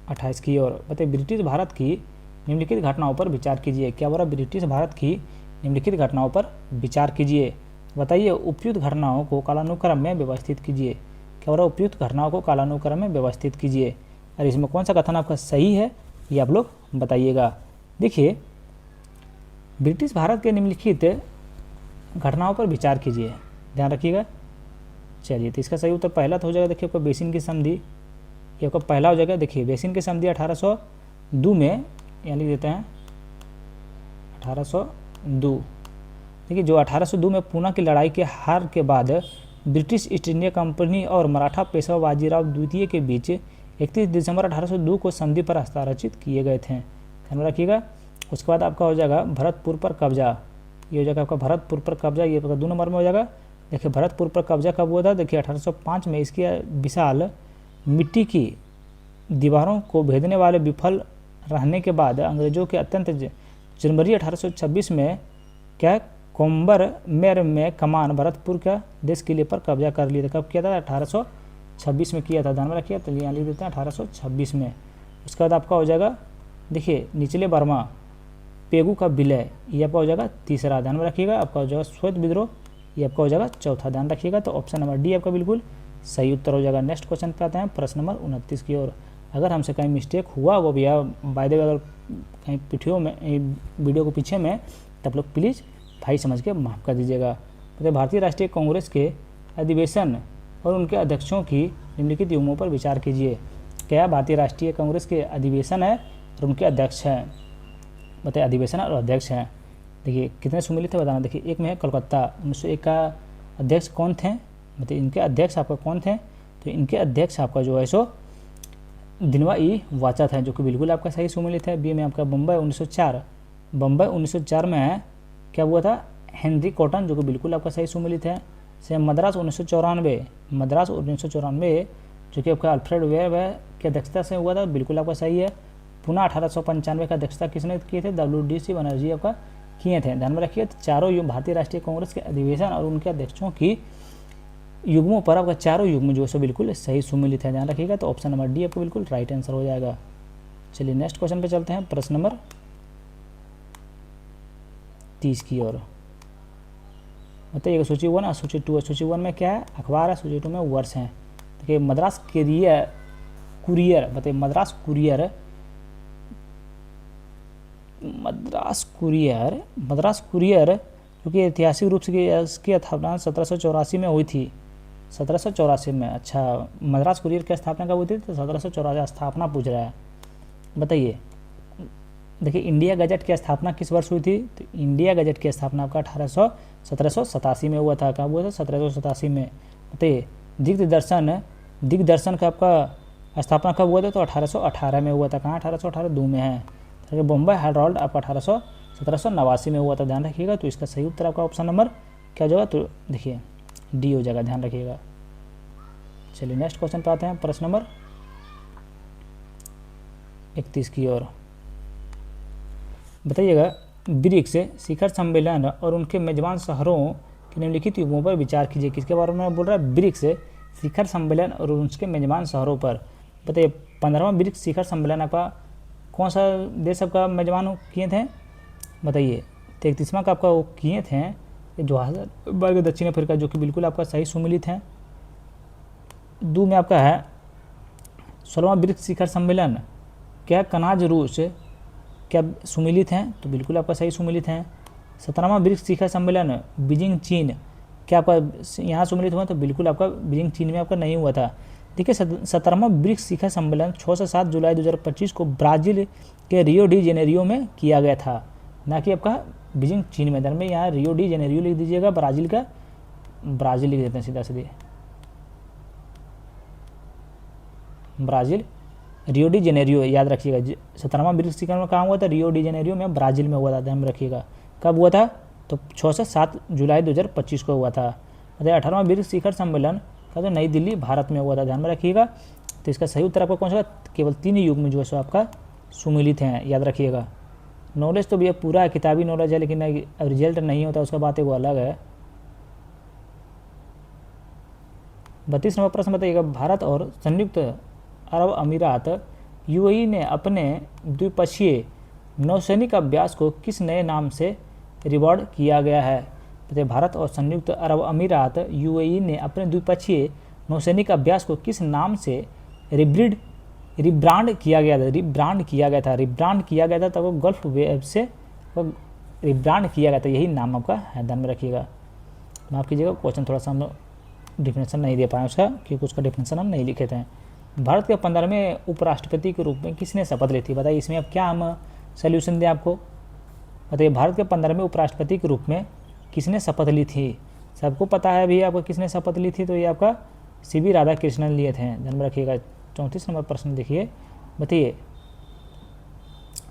28 की ओर। बताइए ब्रिटिश भारत की निम्नलिखित घटनाओं पर विचार कीजिए। क्या बोला, ब्रिटिश भारत की निम्नलिखित घटनाओं पर विचार कीजिए। बताइए उपयुक्त घटनाओं को कालानुक्रम में व्यवस्थित कीजिए। क्या बोला, उपयुक्त घटनाओं को कालानुक्रम में व्यवस्थित कीजिए। और इसमें कौन सा कथन आपका सही है ये आप लोग बताइएगा। देखिए ब्रिटिश भारत के निम्नलिखित घटनाओं पर विचार कीजिए। ध्यान रखिएगा। चलिए तो इसका सही उत्तर पहला तो हो जाएगा। देखिए आपका बेसिन की संधि, ये आपका पहला हो जाएगा। देखिए बेसिन की संधि 1802 में, यहाँ लिख देते हैं 1802। देखिए जो 1802 में पूना की लड़ाई के हार के बाद ब्रिटिश ईस्ट इंडिया कंपनी और मराठा पेशवा बाजीराव द्वितीय के बीच 31 दिसंबर 1802 को संधि पर हस्ताक्षरित किए गए थे। ध्यान में रखिएगा। उसके बाद आपका हो जाएगा भरतपुर पर कब्जा, ये हो जाएगा आपका भरतपुर पर कब्जा, ये आपका 2 नंबर में हो जाएगा। देखिए भरतपुर पर कब्जा कब हुआ था, देखिए 1805 में। इसकी विशाल मिट्टी की दीवारों को भेदने वाले विफल रहने के बाद अंग्रेजों के अत्यंत जनवरी 1826 में क्या कोम्बर मेर में कमान भरतपुर का देश किले पर कब्जा कर लिया था। कब किया था, 1826 में किया था। ध्यान में रखिए। तो यहाँ लिख देते हैं 1826 में। उसके बाद आपका हो जाएगा देखिए निचले बर्मा पेगू का विलय, ये आपका हो जाएगा तीसरा। ध्यान में रखिएगा। आपका हो जाएगा श्वेत विद्रोह, ये आपका हो जाएगा चौथा। ध्यान रखिएगा। तो ऑप्शन नंबर डी आपका बिल्कुल सही उत्तर हो जाएगा। नेक्स्ट क्वेश्चन पे आते हैं, प्रश्न नंबर 29 की ओर। अगर हमसे कहीं मिस्टेक हुआ वो भैया बाय द वे, अगर कहीं पिठियों में वीडियो को पीछे में, तब लोग प्लीज़ भाई समझ के माफ़ कर दीजिएगा। तो भारतीय राष्ट्रीय कांग्रेस के अधिवेशन और उनके अध्यक्षों की निम्नलिखित युग्मों पर विचार कीजिए। क्या भारतीय राष्ट्रीय कांग्रेस के अधिवेशन है और उनके अध्यक्ष हैं। बताइए अधिवेशन और अध्यक्ष हैं। देखिए कितने सुमिलित है बताना। देखिए एक में है कलकत्ता 1901 का अध्यक्ष कौन थे, मतलब इनके अध्यक्ष आपका कौन थे, तो इनके अध्यक्ष आपका जो है सो दिनवा ई वाचा था, जो कि बिल्कुल आपका सही सुमिलित है। बी में आपका बम्बई 1904, बम्बई 1904 में है क्या हुआ था, हेनरी कॉटन, जो कि बिल्कुल आपका सही सुमेलित है। सेम मद्रास 1994, मद्रास 1994 जो कि आपका अल्फ्रेड वेबर की अध्यक्षता से हुआ था, बिल्कुल आपका सही है। पुणे 1895 का अध्यक्षता किसने किए थे, WDC बनर्जी आपका किए थे। ध्यान में रखिए, चारों भारतीय राष्ट्रीय कांग्रेस के अधिवेशन और उनके अध्यक्षों की युग्मों पर आपका चारों युग्म जो है बिल्कुल सही सुमेलित है, ध्यान रखिएगा। तो ऑप्शन नंबर डी आपको बिल्कुल राइट आंसर हो जाएगा। चलिए नेक्स्ट क्वेश्चन पे चलते हैं, प्रश्न नंबर 30 की ओर। बताइएगा सूची 1 और सूची 2 है। सूची 1 में क्या है, अखबार है, सूची 2 में वर्ष हैं। देखिए मद्रास कुरियर, बताइए मद्रास कुरियर क्योंकि ऐतिहासिक रूप से इसकी स्थापना 1784 में हुई थी, 1784 में। अच्छा, मद्रास कुरियर की स्थापना कब हुई थी, तो 1784 स्थापना पूछ रहा है। बताइए, देखिए इंडिया गजट की स्थापना किस वर्ष हुई थी, तो इंडिया गजट की स्थापना आपका 1787 में हुआ था। कब हुआ था, 1787 में। बताइए दिग्दर्शन का आपका स्थापना कब हुआ था, तो 1818 में हुआ था। कहाँ 1818, 2 में है। तो बॉम्बे हेराल्ड आपका 1789 में हुआ था, ध्यान रखिएगा। तो इसका सही उत्तर आपका ऑप्शन नंबर क्या हो जाएगा, तो देखिए डी हो जाएगा, ध्यान रखिएगा। चलिए नेक्स्ट क्वेश्चन पे आते हैं, प्रश्न नंबर 31 की ओर। बताइएगा, ब्रिक्स शिखर सम्मेलन और उनके मेजबान शहरों के निम्नलिखित युग्मों पर विचार कीजिए। किसके बारे में बोल रहा है, ब्रिक्स शिखर सम्मेलन और उसके मेजबान शहरों पर। बताइए 15वां ब्रिक्स शिखर सम्मेलन आपका कौन सा देश आपका मेजबान किए थे, बताइए। 33वां का आपका वो किए थे जोहान्सबर्ग, दक्षिण अफ्रीका, जो कि बिल्कुल आपका सही सुमेलित है। 2 में आपका है 16वां ब्रिक्स शिखर सम्मेलन क्या कनाज रूस क्या सुमेलित हैं, तो बिल्कुल आपका सही सुमेलित हैं। 17वां ब्रिक्स शिखर सम्मेलन बीजिंग चीन क्या आपका यहाँ सुमेलित हुआ, तो बिल्कुल आपका बीजिंग चीन में आपका नहीं हुआ था। देखिए 17वां ब्रिक्स शिखर सम्मेलन 6 से 7 जुलाई 2025 को ब्राज़ील के रियो डी जेनेरियो में किया गया था, ना कि आपका बीजिंग चीन में। में यहाँ रियो डी जेनेरियो लिख दीजिएगा, ब्राज़ील लिख देते हैं सीधा सीधे, ब्राज़ील रियो डी जेनेरियो, याद रखिएगा। 17वां ब्रिक्स शिखर में कहाँ हुआ था, रियो डी जेनेरियो में, ब्राज़ील में हुआ था, ध्यान में रखिएगा। कब हुआ था, तो 6 से 7 जुलाई 2025 को हुआ था। 18वां ब्रिक्स शिखर सम्मेलन का तो नई दिल्ली भारत में हुआ था, ध्यान में रखिएगा। तो इसका सही उत्तर आपका कौन सा, केवल 3 युग्म जो है सो आपका सुमेलित हैं, याद रखिएगा। नॉलेज तो भैया पूरा है, किताबी नॉलेज है, लेकिन रिजल्ट नहीं होता, उसका बात एक वो अलग है। 32 नंबर प्रश्न बताइएगा, भारत और संयुक्त अरब अमीरात यूएई ने अपने द्विपक्षीय नौसैनिक अभ्यास को किस नए नाम से रिवॉर्ड किया गया है। बताइए भारत और संयुक्त अरब अमीरात यूएई ने अपने द्विपक्षीय नौसैनिक अभ्यास को किस नाम से रिब्रांड किया गया था, तो वो गल्फ वेब से रिब्रांड किया गया था, यही नाम आपका है, ध्यान में रखिएगा। माफ़ कीजिएगा, क्वेश्चन थोड़ा सा हम डिफिनेशन नहीं दे पाए उसका, क्योंकि उसका डिफिनेशन हम नहीं लिखे थे। भारत के 15वें उपराष्ट्रपति के रूप में किसने शपथ ली थी, बताइए। इसमें अब क्या हम सोल्यूशन दें आपको, बताइए। भारत के 15वें उपराष्ट्रपति के रूप में किसने शपथ ली थी, सबको पता है भैया आपको किसने शपथ ली थी, तो ये आपका CB राधाकृष्णन लिए थे, ध्यान में रखिएगा। 34 नंबर प्रश्न देखिए, बताइए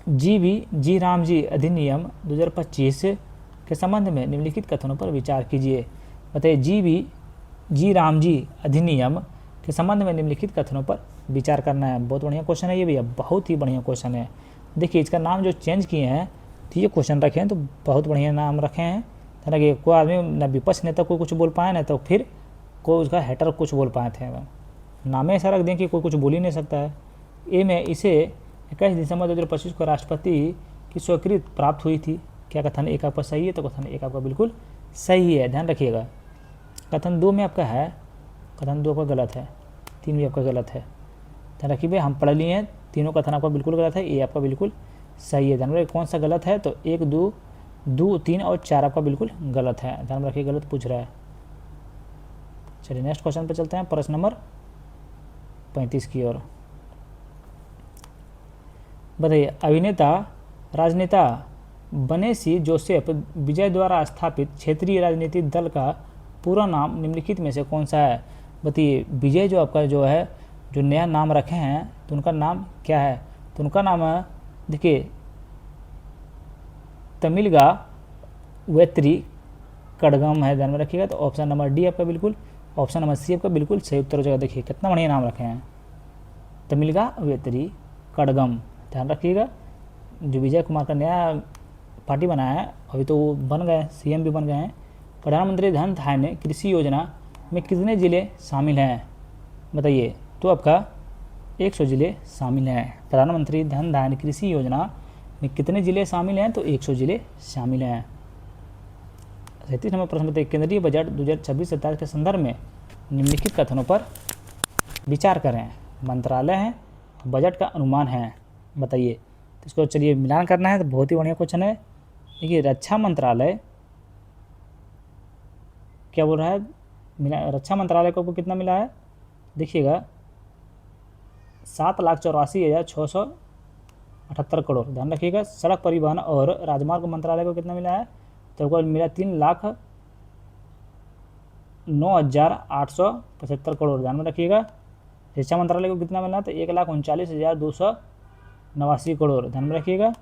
जी रामजी अधिनियम 2025 के संबंध में निम्नलिखित कथनों पर विचार कीजिए। बताइए जी रामजी अधिनियम के संबंध में निम्नलिखित कथनों पर विचार करना है। बहुत बढ़िया क्वेश्चन है ये भैया, बहुत ही बढ़िया क्वेश्चन है। देखिए इसका नाम जो चेंज किए हैं, तो ये क्वेश्चन रखे हैं, तो बहुत बढ़िया नाम रखे हैं। हालांकि कोई आदमी न विपक्ष नेता कोई कुछ बोल पाए, ना तो फिर कोई उसका हेटर कुछ बोल पाए थे। नाम ऐसा रख दें कि कोई कुछ बोल ही नहीं सकता है। ए में इसे 21 दिसंबर 2025 को राष्ट्रपति की स्वीकृति प्राप्त हुई थी। क्या कथन एक आपका सही है, तो कथन एक आपका बिल्कुल सही है, ध्यान रखिएगा। कथन 2 में आपका है, कथन 2 आपका गलत है, 3 भी आपका गलत है, ध्यान रखिए। भाई हम पढ़ लिए हैं, तीनों कथन आपका बिल्कुल गलत है, ये आपका बिल्कुल सही है। ध्यान रखिए कौन सा गलत है, तो 1, 2, 3 और 4 आपका बिल्कुल गलत है, ध्यान रखिए, गलत पूछ रहा है। चलिए नेक्स्ट क्वेश्चन पे चलते हैं, प्रश्न नंबर 35 की ओर। बताइए अभिनेता राजनेता बनेसी जोसेफ विजय द्वारा स्थापित क्षेत्रीय राजनीतिक दल का पूरा नाम निम्नलिखित में से कौन सा है। बताइए विजय जो आपका जो है जो नया नाम रखे हैं, तो उनका नाम क्या है, तो उनका नाम है, देखिए तमिलगा वेत्री कड़गम है, ध्यान में रखिएगा। तो ऑप्शन नंबर डी आपका बिल्कुल, ऑप्शन नंबर सी आपका बिल्कुल सही उत्तर हो जाएगा। देखिए कितना बढ़िया नाम रखे हैं, तमिल का वेत्री कड़गम, ध्यान रखिएगा। जो विजय कुमार का नया पार्टी बनाया है, अभी तो वो बन गए, सीएम भी बन गए हैं। प्रधानमंत्री धन धान्य कृषि योजना में कितने ज़िले शामिल हैं, बताइए। तो आपका 100 ज़िले शामिल हैं। प्रधानमंत्री धन धान्य कृषि योजना में कितने ज़िले शामिल हैं, तो 100 ज़िले शामिल हैं। 37 नंबर प्रश्न बताइए, केंद्रीय बजट 2026-27 के संदर्भ में निम्नलिखित कथनों पर विचार करें। मंत्रालय है, बजट का अनुमान है, बताइए। तो इसको चलिए मिलान करना है, तो बहुत ही बढ़िया क्वेश्चन है। देखिए रक्षा मंत्रालय क्या बोल रहा है, रक्षा मंत्रालय को कितना मिला है, देखिएगा 7,84,678 करोड़, ध्यान रखिएगा। सड़क परिवहन और राजमार्ग मंत्रालय को कितना मिला है, तो आपको मिला 3,09,875 करोड़, ध्यान में रखिएगा। शिक्षा मंत्रालय को कितना मिला, तो 1,39,289 करोड़, ध्यान में रखिएगा।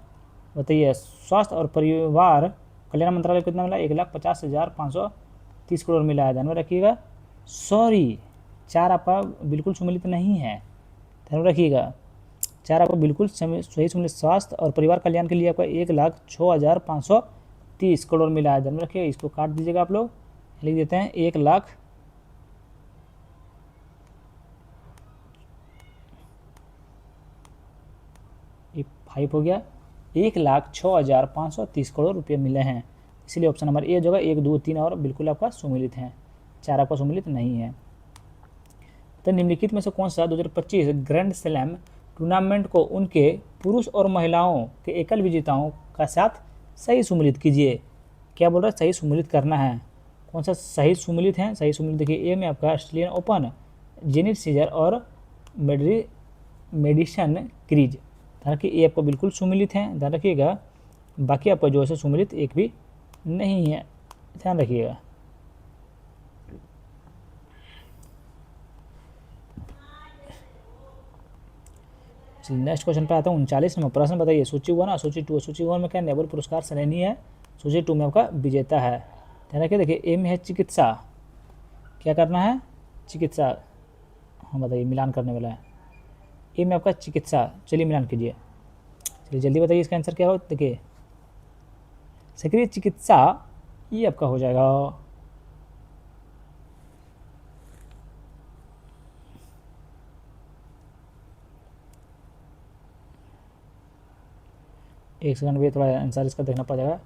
बताइए स्वास्थ्य और परिवार कल्याण मंत्रालय को कितना मिला, 1,50,530 करोड़ मिला है, ध्यान में रखिएगा। सॉरी 4 आपका बिल्कुल सम्मिलित नहीं है, ध्यान में रखिएगा। 4 आपको बिल्कुल सही सम्मिलित, स्वास्थ्य और परिवार कल्याण के लिए आपका 1,06,530 करोड़ मिला है, ध्यान में रखिएगा। इसको काट दीजिएगा आप लोग, लिख देते हैं 1 लाख 5 हो गया, 1,06,530 करोड़ रुपये मिले हैं। इसलिए ऑप्शन नंबर ए जो है 1, 2, 3 और बिल्कुल आपका सम्मिलित हैं, 4 आपका सम्मिलित नहीं है। तो निम्नलिखित में से कौन सा 2025 ग्रैंड स्लैम टूर्नामेंट को उनके पुरुष और महिलाओं के एकल विजेताओं का साथ सही सम्मिलित कीजिए। क्या बोल रहा है, सही सम्मिलित करना है। कौन सा सही सम्मिलित है, सही सम्मिलित देखिए। ए में आपका ऑस्ट्रेलियन ओपन, जेनिट सीजर और मेडिसन क्रीज, ध्यान रखिए ए आपको बिल्कुल सम्मिलित है, ध्यान रखिएगा। बाकी आपका जो है सम्मिलित एक भी नहीं है, ध्यान रखिएगा। नेक्स्ट क्वेश्चन पे आता हूँ। 39 नंबर प्रश्न बताइए, सूची 1 और सूची 2। सूची 1 में क्या नोबेल पुरस्कार श्रेणी है, सूची 2 में आपका विजेता है, ध्यान रखिए। देखिए ए में है चिकित्सा, क्या करना है, चिकित्सा, हाँ बताइए मिलान करने वाला है। ए में आपका चिकित्सा, चलिए मिलान कीजिए, चलिए जल्दी बताइए इसका आंसर क्या हो। देखिए सक्रिय चिकित्सा ये आपका हो जाएगा, एक सेकंड भी, थोड़ा आंसर इसका देखना पड़ेगा।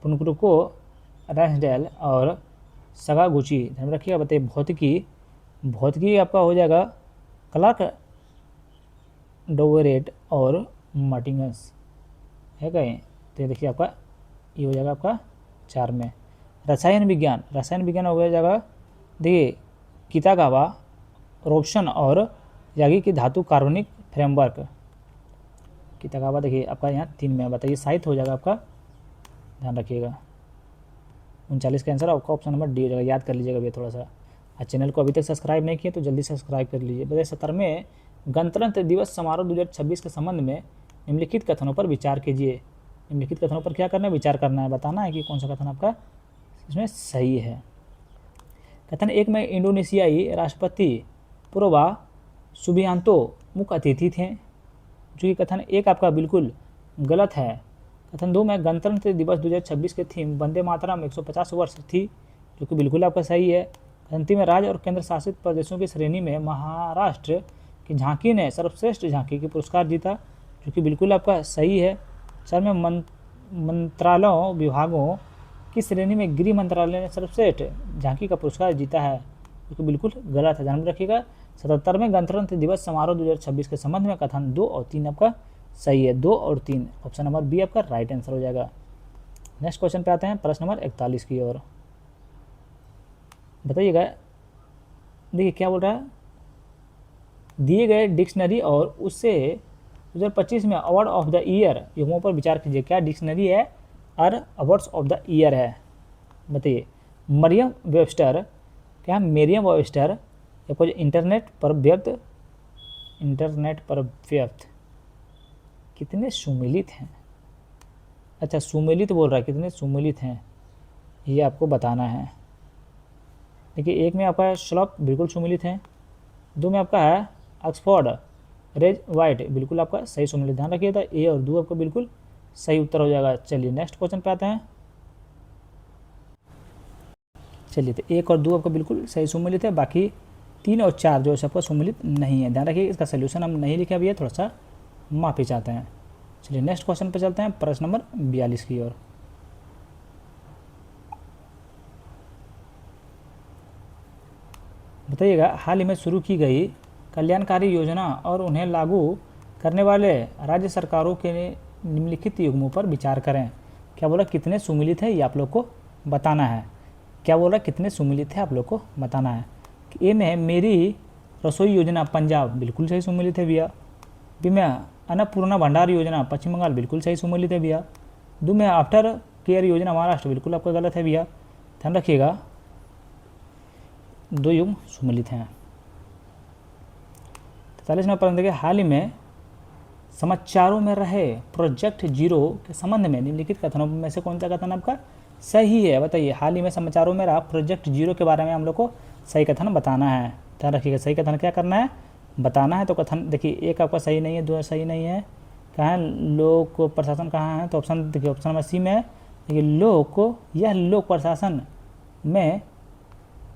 पुनकुरुको, रैंसडेल और सगागुची, ध्यान रखिएगा। बताइए भौतिकी, भौतिकी आपका हो जाएगा क्लार्क डोवेरेट और मार्टिनस, है कहीं। तो देखिए आपका ये हो जाएगा आपका 4 में। रसायन विज्ञान, रसायन विज्ञान हो जाएगा, देखिए कितागावा, रोब्सन और यागी की धातु कार्बनिक फ्रेमवर्क, कितागावा देखिए आपका यहाँ 3 में। बताइए साहित्य हो जाएगा आपका, ध्यान रखिएगा। 39 का आंसर आपका ऑप्शन नंबर डी हो जाएगा, याद कर लीजिएगा भैया थोड़ा सा। और चैनल को अभी तक सब्सक्राइब नहीं किए तो जल्दी सब्सक्राइब कर लीजिए। बताइए 17वें गणतंत्र दिवस समारोह 2026 के संबंध में निम्नलिखित कथनों पर विचार कीजिए। निम्नलिखित कथनों पर क्या करना है, विचार करना है, बताना है कि कौन सा कथन आपका इसमें सही है। कथन 1 में इंडोनेशियाई राष्ट्रपति पुरवा सुबियांतो मुख्य अतिथि थे, जो कि कथन 1 आपका बिल्कुल गलत है। कथन 2 में गणतंत्र दिवस 2026 के थीम वंदे मातरम 150 वर्ष थी, जो कि बिल्कुल आपका सही है। कथन 3 में राज्य और केंद्र शासित प्रदेशों की श्रेणी में महाराष्ट्र की झांकी ने सर्वश्रेष्ठ झांकी की पुरस्कार जीता, जो कि बिल्कुल आपका सही है। 4 में मंत्रालयों विभागों की श्रेणी में गृह मंत्रालय ने सर्वश्रेष्ठ झांकी का पुरस्कार जीता है, जो कि बिल्कुल गलत है, ध्यान में रखिएगा। 77वें गणतंत्र दिवस समारोह 2026 के संबंध में कथन 2 और 3 आपका सही है, 2 और 3, ऑप्शन नंबर बी आपका राइट आंसर हो जाएगा। नेक्स्ट क्वेश्चन पे आते हैं, प्रश्न नंबर 41 की ओर। बताइएगा, देखिए क्या बोल रहा है, दिए गए डिक्शनरी और उससे 2025 में अवार्ड ऑफ द ईयर युग्मों पर विचार कीजिए। क्या डिक्शनरी है और अवार्ड्स ऑफ द ईयर है, बताइए। मरियम वेबस्टर, क्या मेरियम वेबस्टर या कुछ इंटरनेट पर व्यक्त कितने सुमेलित हैं। अच्छा सुमेलित बोल रहा है, कितने सुमेलित हैं, ये आपको बताना है। देखिए, एक में आपका श्लॉप बिल्कुल सुमिलित है, दो में आपका है ऑक्सफोर्ड रेज वाइट, बिल्कुल आपका सही सुमिलित, ध्यान रखिए। तो ए और दो आपका बिल्कुल सही उत्तर हो जाएगा। चलिए नेक्स्ट क्वेश्चन पे आते हैं। चलिए, तो एक और दो आपका बिल्कुल सही सुमिलित है, बाकी तीन और चार जो है आपका सुमिलित नहीं है। ध्यान रखिए, इसका सोल्यूशन हम नहीं लिखे अभी, थोड़ा सा माफी चाहते हैं। चलिए नेक्स्ट क्वेश्चन पे चलते हैं, प्रश्न नंबर 42 की ओर। बताइएगा, हाल ही में शुरू की गई कल्याणकारी योजना और उन्हें लागू करने वाले राज्य सरकारों के निम्नलिखित युग्मों पर विचार करें। क्या बोला, कितने सुमिलित है ये आप लोग को बताना है। क्या बोल रहा है, कितने सुमिलित है आप लोग को बताना है। ए में है मेरी रसोई योजना पंजाब, बिल्कुल सही सुमिलित है भैया। बी में अन्नपूर्णा भंडार योजना पश्चिम बंगाल, बिल्कुल सही सुमिलित है भैया। दो में आफ्टर केयर योजना महाराष्ट्र, बिल्कुल आपका गलत है भैया, ध्यान रखिएगा, दो युग्म सुमिलित हैं। 43वां प्रश्न देखिए, हाल ही में समाचारों में रहे प्रोजेक्ट जीरो के संबंध में निम्नलिखित कथनों में से कौन सा कथन आपका सही है। बताइए, हाल ही में समाचारों में रहा प्रोजेक्ट जीरो के बारे में हम लोग को सही कथन बताना है। ध्यान रखिएगा, सही कथन क्या करना है, बताना है। तो कथन देखिए, एक आपका सही नहीं है, दो सही नहीं है। कहाँ है लोक प्रशासन, कहाँ है, तो ऑप्शन देखिए, ऑप्शन नंबर सी में है। देखिए, यह लोक प्रशासन में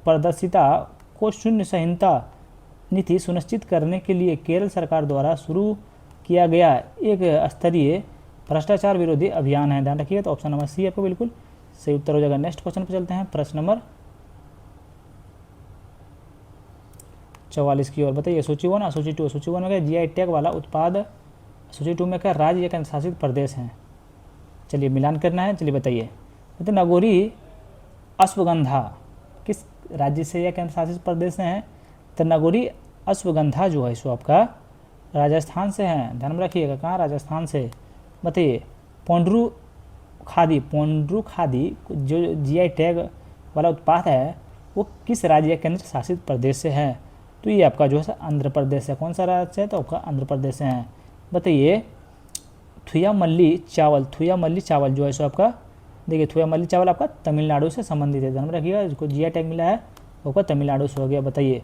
पारदर्शिता को शून्य सहिष्णुता नीति सुनिश्चित करने के लिए केरल सरकार द्वारा शुरू किया गया एक स्तरीय भ्रष्टाचार विरोधी अभियान है। ध्यान रखिए, तो ऑप्शन नंबर सी आपको बिल्कुल सही उत्तर हो जाएगा। नेक्स्ट क्वेश्चन पे चलते हैं, प्रश्न नंबर 44 की ओर। बताइए, सूची 1 और सूची 2। सूची 1 में क्या जीआई टैग वाला उत्पाद, सूची 2 में क्या राज्य या केंद्र शासित प्रदेश हैं। चलिए मिलान करना है। चलिए बताइए, तो नागौरी अश्वगंधा किस राज्य से या केंद्र शासित प्रदेश से हैं। तो नागौरी अश्वगंधा जो है सो आपका राजस्थान से है, ध्यान में रखिएगा, कहाँ, राजस्थान से। बताइए, पोंड्रू खादी जो जीआई टैग वाला उत्पाद है वो किस राज्य या केंद्र शासित प्रदेश से है। तो ये आपका जो है आंध्र प्रदेश है। कौन सा राज्य है, तो आपका आंध्र प्रदेश से है। बताइए, थुयामल्ली चावल जो है सो आपका, देखिए थुयामल्ली चावल आपका तमिलनाडु से संबंधित है, ध्यान में रखिएगा, जिसको जीआई टैग मिला है वो आपका तमिलनाडु से हो गया। बताइए,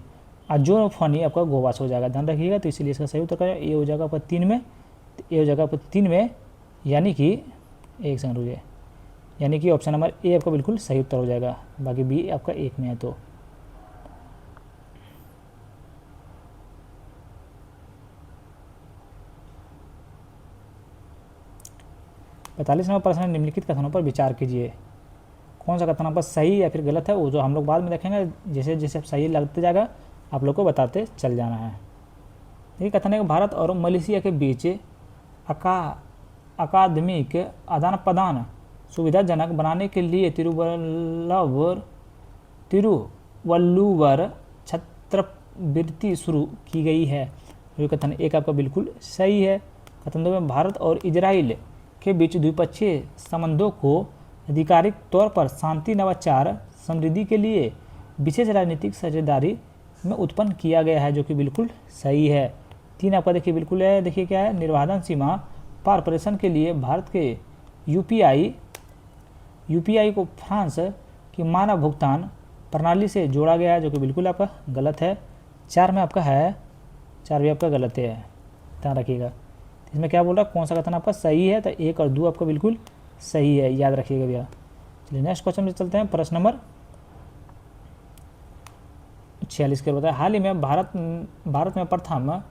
अजोफनी आपका गोवा से हो जाएगा, ध्यान रखिएगा। तो इसीलिए इसका सही उत्तर क्या ये हो जाएगा आपका 3 में, ये हो जाएगा आपका 3 में, यानी कि एक सेकंड रुकिए, यानी कि ऑप्शन नंबर ए आपका बिल्कुल सही उत्तर हो जाएगा, बाकी बी आपका 1 में है। तो पैंतालीस नंबर प्रश्न, निम्नलिखित कथनों पर विचार कीजिए। कौन सा कथन आपका सही या फिर गलत है, वो जो हम लोग बाद में देखेंगे, जैसे जैसे सही लगते जाएगा आप लोग को बताते चल जाना है। देखिए, कथन है कि भारत और मलेशिया के बीच अकादमिक आदान प्रदान सुविधाजनक बनाने के लिए तिरुवल्लुवर छात्रवृत्ति शुरू की गई है। ये कथन एक आपका बिल्कुल सही है। कथन 2 में भारत और इजराइल के बीच द्विपक्षीय संबंधों को आधिकारिक तौर पर शांति, नवाचार, समृद्धि के लिए विशेष राजनीतिक साझेदारी में उत्पन्न किया गया है, जो कि बिल्कुल सही है। 3 आपका देखिए बिल्कुल है, देखिए क्या है, निर्बाधन सीमा पार ऑपरेशन के लिए भारत के यूपीआई को फ्रांस की मानव भुगतान प्रणाली से जोड़ा गया है, जो कि बिल्कुल आपका गलत है। 4 में आपका है, 4 भी आपका गलत है, ध्यान रखिएगा। इसमें क्या बोल रहा है, कौन सा कथन आपका सही है, तो 1 और 2 आपका बिल्कुल सही है, याद रखिएगा भैया। चलिए नेक्स्ट क्वेश्चन में चलते हैं, प्रश्न नंबर 46 के बताया, हाल ही में भारत में प्रथम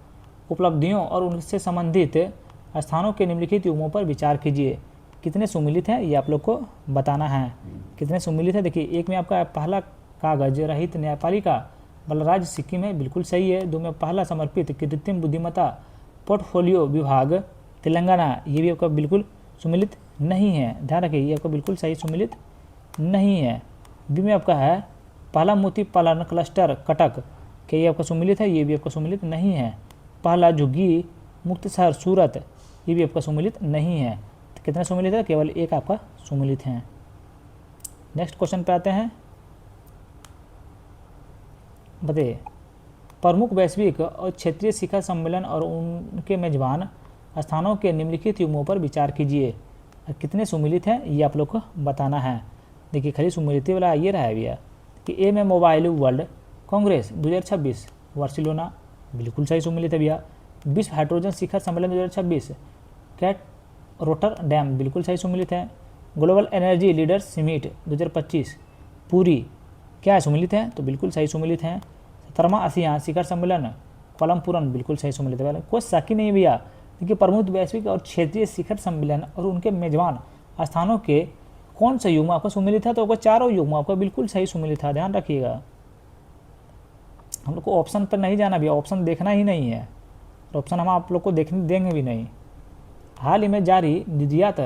उपलब्धियों और उनसे संबंधित स्थानों के निम्नलिखित युग्मों पर विचार कीजिए। कितने सुमिलित हैं ये आप लोग को बताना है, कितने सुमिलित है। देखिए, 1 में आपका पहला कागज रहित न्यायपालिका वाला राज्य सिक्किम है, बिल्कुल सही है। 2 में पहला समर्पित कृत्रिम बुद्धिमत्ता पोर्टफोलियो विभाग तेलंगाना, ये भी आपका बिल्कुल सुमिलित नहीं है, ध्यान रखिए, ये आपका बिल्कुल सही सुमिलित नहीं है। बी में आपका है पहला मोती पालन क्लस्टर कटक, क्या ये आपका सुमिलित है, ये भी आपका सुमिलित नहीं है। पहला झुग्गी मुक्त शहर सूरत, ये भी आपका सुमिलित नहीं है। तो कितने सुमिलित है, केवल 1 आपका सुमिलित है। नेक्स्ट क्वेश्चन पे आते हैं, बताइए, प्रमुख वैश्विक और क्षेत्रीय शिखर सम्मेलन और उनके मेजबान स्थानों के निम्नलिखित युग्मों पर विचार कीजिए। कितने सुमिलित हैं ये आप लोग को बताना है। देखिए खली सुमेलित वाला ये रहा है भैया कि ए में मोबाइल वर्ल्ड कांग्रेस 2026 बार्सिलोना, बिल्कुल सही सुमेलित है भैया। विश्व हाइड्रोजन शिखर सम्मेलन 2026 कैट रोटरडैम, बिल्कुल सही सुमेलित है। ग्लोबल एनर्जी लीडर्स समिट 2025 पूरी, क्या सुमेलित है? तो बिल्कुल सही सुमेलित है। 17वां आसियान शिखर सम्मेलन कोलमपुरम, बिल्कुल सही सुमेलित है। कोई शक ही नहीं भैया। देखिए प्रमुख वैश्विक और क्षेत्रीय शिखर सम्मेलन और उनके मेजबान स्थानों के कौन सा युग्म आपका सुमेलित है? तो आपको चारों युग्म आपका बिल्कुल सही सुमेलित है, ध्यान रखिएगा। हम लोग को ऑप्शन पर नहीं जाना भैया, ऑप्शन देखना ही नहीं है, ऑप्शन हम आप लोग को देखने देंगे भी नहीं। हाल ही में जारी निर्यात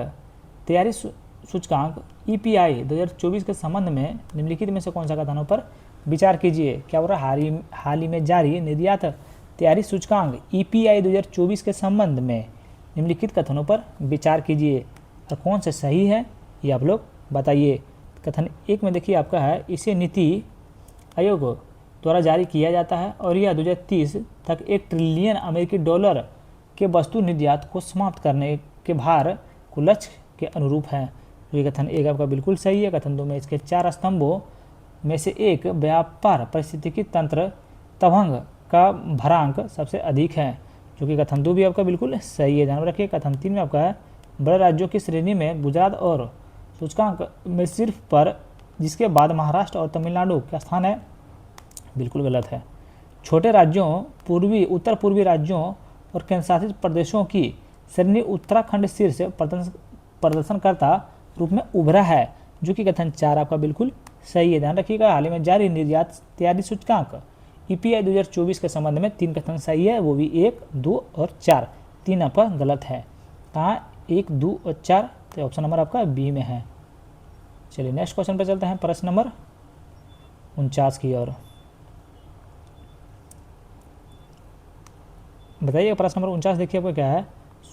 तैयारी सूचकांक EPI 2024 के संबंध में निम्नलिखित में से कौन सा कथनों पर विचार कीजिए? क्या बोल रहा है? हाल ही में जारी निर्यात तैयारी सूचकांक EPI 2024 के संबंध में निम्नलिखित कथनों पर विचार कीजिए और कौन सा सही है ये आप लोग बताइए। कथन 1 में देखिए आपका है, इसे नीति आयोग द्वारा जारी किया जाता है और यह 2030 तक $1 ट्रिलियन के वस्तु निर्यात को समाप्त करने के भार को लक्ष्य के अनुरूप है। तो ये कथन 1 आपका बिल्कुल सही है। कथन 2 में इसके 4 स्तंभों में से एक व्यापार पारिस्थितिकी तंत्र तवांग का भरांक सबसे अधिक है, जो कि कथन 2 भी आपका बिल्कुल सही है, ध्यान रखिए। कथन 3 में आपका है, बड़े राज्यों की श्रेणी में गुजरात और सूचकांक में सिर्फ पर जिसके बाद महाराष्ट्र और तमिलनाडु का स्थान है, बिल्कुल गलत है। छोटे राज्यों, उत्तर पूर्वी राज्यों और केंद्रशासित प्रदेशों की श्रेणी उत्तराखंड शीर्ष प्रदर्शनकर्ता रूप में उभरा है, जो कि कथन 4 आपका बिल्कुल सही है, ध्यान रखिएगा। हाल ही में जारी निर्यात तैयारी सूचकांक EPI 2024 के संबंध में 3 कथन सही है, वो भी 1, 2 और 4, 3 आपका गलत है। कहाँ 1, 2 और 4? तो ऑप्शन नंबर आपका बी में है। चलिए नेक्स्ट क्वेश्चन पर चलते हैं, प्रश्न नंबर 49 की ओर। बताइए प्रश्न नंबर 49 देखिए आपका क्या है।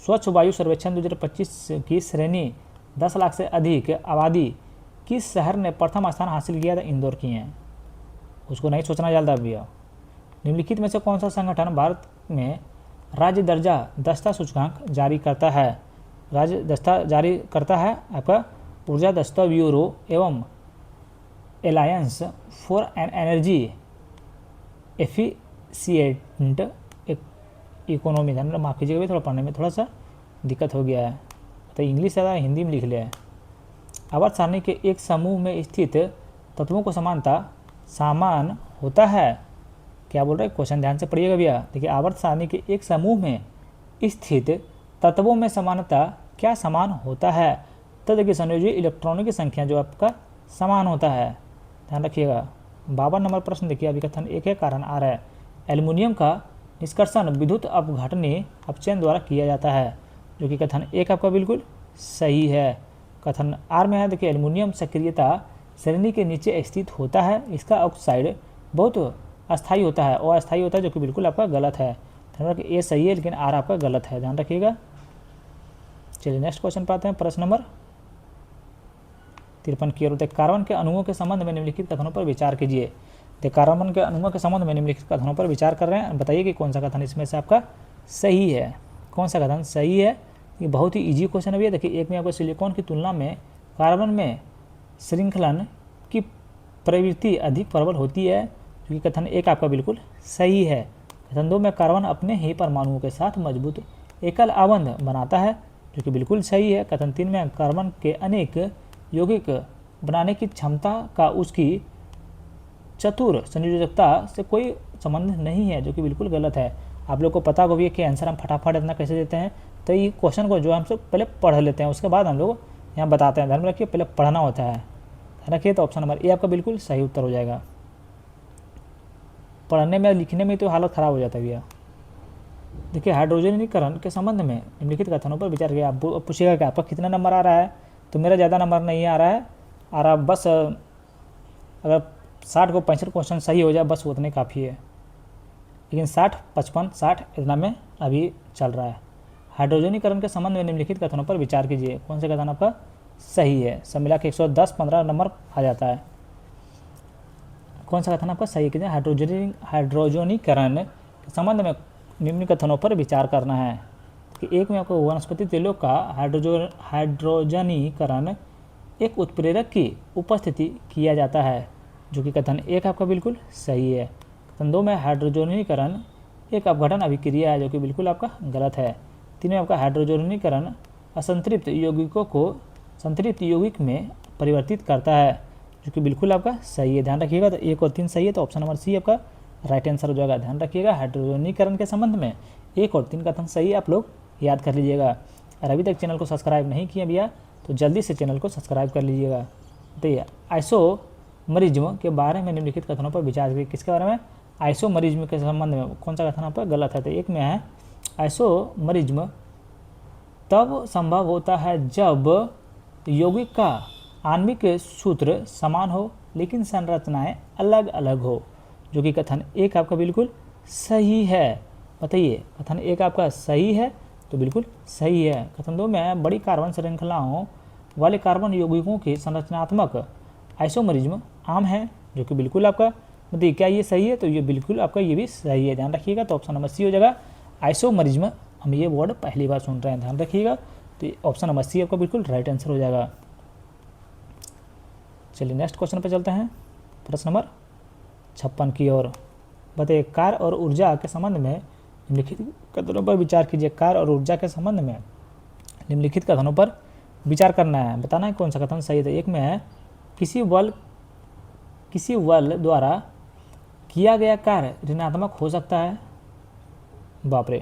स्वच्छ वायु सर्वेक्षण 2025 की श्रेणी 10 लाख से अधिक आबादी किस शहर ने प्रथम स्थान हासिल किया था? इंदौर की हैं, उसको नहीं सोचना चलता भैया। निम्नलिखित में से कौन सा संगठन भारत में राज्य दर्जा दस्ता सूचकांक जारी करता है? राज्य दस्ता जारी करता है आपका ऊर्जा दस्ता ब्यूरो एवं alliance for an energy efficient economy. माफ़ कीजिएगा भी, थोड़ा पढ़ने में थोड़ा सा दिक्कत हो गया है, तो इंग्लिश ज़्यादा हिंदी में लिख लिया है। आवर्त सारणी के एक समूह में स्थित तत्वों को समानता समान होता है। क्या बोल रहे हैं? क्वेश्चन ध्यान से पढ़िएगा भैया। देखिए आवर्त सारणी के एक समूह में स्थित तत्वों में समानता क्या समान होता है? तो देखिए संयोजी इलेक्ट्रॉनों की संख्या जो आपका समान होता है, ध्यान रखिएगा। 52 नंबर प्रश्न देखिए, अभी कथन 1 है, कारण आ रहा है। एल्युमिनियम का निष्कर्षण विद्युत अपघटनी अपचयन द्वारा किया जाता है, जो कि कथन 1 आपका बिल्कुल सही है। कथन आर में है, देखिए एल्युमिनियम सक्रियता श्रेणी के नीचे स्थित होता है, इसका ऑक्साइड बहुत अस्थायी होता है और अस्थायी होता है, जो कि बिल्कुल आपका गलत है। ध्यान रखिए ए सही है लेकिन आर आपका गलत है, ध्यान रखिएगा। चलिए नेक्स्ट क्वेश्चन पर आते हैं, प्रश्न नंबर 53 की ओर होते हैं। कार्बन के अणुओं के संबंध में निम्नलिखित कथनों पर विचार कीजिए। तो कार्बन के अणुओं के संबंध में निम्नलिखित कथनों पर विचार कर रहे हैं, बताइए कि कौन सा कथन इसमें से आपका सही है, कौन सा कथन सही है। ये बहुत ही इजी क्वेश्चन है भैया। देखिए एक में आपको सिलिकॉन की तुलना में कार्बन में श्रृंखलन की प्रवृत्ति अधिक प्रबल होती है, क्योंकि कथन 1 आपका बिल्कुल सही है। कथन 2 में कार्बन अपने ही परमाणुओं के साथ मजबूत एकल आबंध बनाता है, जो कि बिल्कुल सही है। कथन 3 में कार्बन के अनेक यौगिक बनाने की क्षमता का उसकी चतुर संयोजकता से कोई संबंध नहीं है, जो कि बिल्कुल गलत है। आप लोग को पता होगा भी कि आंसर हम फटाफट इतना कैसे देते हैं, तो ये क्वेश्चन को जो हम सब पहले पढ़ लेते हैं, उसके बाद हम लोग यहाँ बताते हैं। ध्यान में रखिए, पहले पढ़ना होता है, ध्यान रखिए। तो ऑप्शन नंबर ए आपका बिल्कुल सही उत्तर हो जाएगा। पढ़ने में लिखने में तो हालत ख़राब हो जाता है भैया। देखिए हाइड्रोजनीकरण के संबंध में निम्नलिखित कथनों पर विचार किया। आप पूछिएगा कि आपका कितना नंबर आ रहा है, तो मेरा ज़्यादा नंबर नहीं आ रहा है, और आप बस अगर 60 को 65 क्वेश्चन सही हो जाए बस उतने काफ़ी है, लेकिन 60, 55, 60 इतना में अभी चल रहा है। हाइड्रोजनीकरण के संबंध में निम्नलिखित कथनों पर विचार कीजिए, कौन से कथन आपका सही है। सब मिला के 110-15 नंबर आ जाता है। कौन सा कथन आपका सही कीजिए। हाइड्रोजनीकरण के संबंध में निम्न कथनों पर विचार करना है कि एक में आपको वनस्पति तेलों का हाइड्रोजनीकरण एक उत्प्रेरक की उपस्थिति किया जाता है, जो कि कथन एक आपका बिल्कुल सही है। कथन 2 में हाइड्रोजनीकरण एक अपघटन अभिक्रिया है, जो कि बिल्कुल आपका गलत है। 3 में आपका हाइड्रोजनीकरण असंतृप्त यौगिकों को संतृप्त यौगिक में परिवर्तित करता है, जो कि बिल्कुल आपका सही है। ध्यान रखिएगा, तो 1 और 3 सही है, तो ऑप्शन नंबर सी आपका राइट आंसर हो जाएगा। ध्यान रखिएगा, हाइड्रोजनीकरण के संबंध में 1 और 3 कथन सही है, आप लोग याद कर लीजिएगा। और अभी तक चैनल को सब्सक्राइब नहीं किया भैया तो जल्दी से चैनल को सब्सक्राइब कर लीजिएगा। बताइए, आइसोमरिज्म के बारे में निम्नलिखित कथनों पर विचार करिए। किसके बारे में? आइसोमरिज्म के संबंध में कौन सा कथन आपका गलत है? तो 1 में है आइसोमरिज्म तब संभव होता है जब यौगिक का आणविक सूत्र समान हो लेकिन संरचनाएं अलग अलग हो, जो कि कथन 1 आपका बिल्कुल सही है। बताइए, कथन 1 आपका सही है तो बिल्कुल सही है। कथन 2 में बड़ी कार्बन श्रृंखलाओं वाले कार्बन यौगिकों की संरचनात्मक आइसोमरिज्म आम है, जो कि बिल्कुल आपका, बताइए क्या ये सही है? तो ये बिल्कुल आपका ये भी सही है। ध्यान रखिएगा, तो ऑप्शन नंबर सी हो जाएगा आइसोमरिज्म। हम ये वर्ड पहली बार सुन रहे हैं, ध्यान रखिएगा, तो ऑप्शन नंबर सी आपका बिल्कुल राइट आंसर हो जाएगा। चलिए नेक्स्ट क्वेश्चन पर चलते हैं, प्रश्न नंबर 56 की ओर। बताइए, कार्य और ऊर्जा के संबंध में निम्नलिखित कथनों पर विचार कीजिए। कार्य और ऊर्जा के संबंध में निम्नलिखित कथनों पर विचार करना है, बताना है कौन सा कथन सही है। तो 1 में है किसी बल द्वारा किया गया कार्य ऋणात्मक हो सकता है। बाप रे,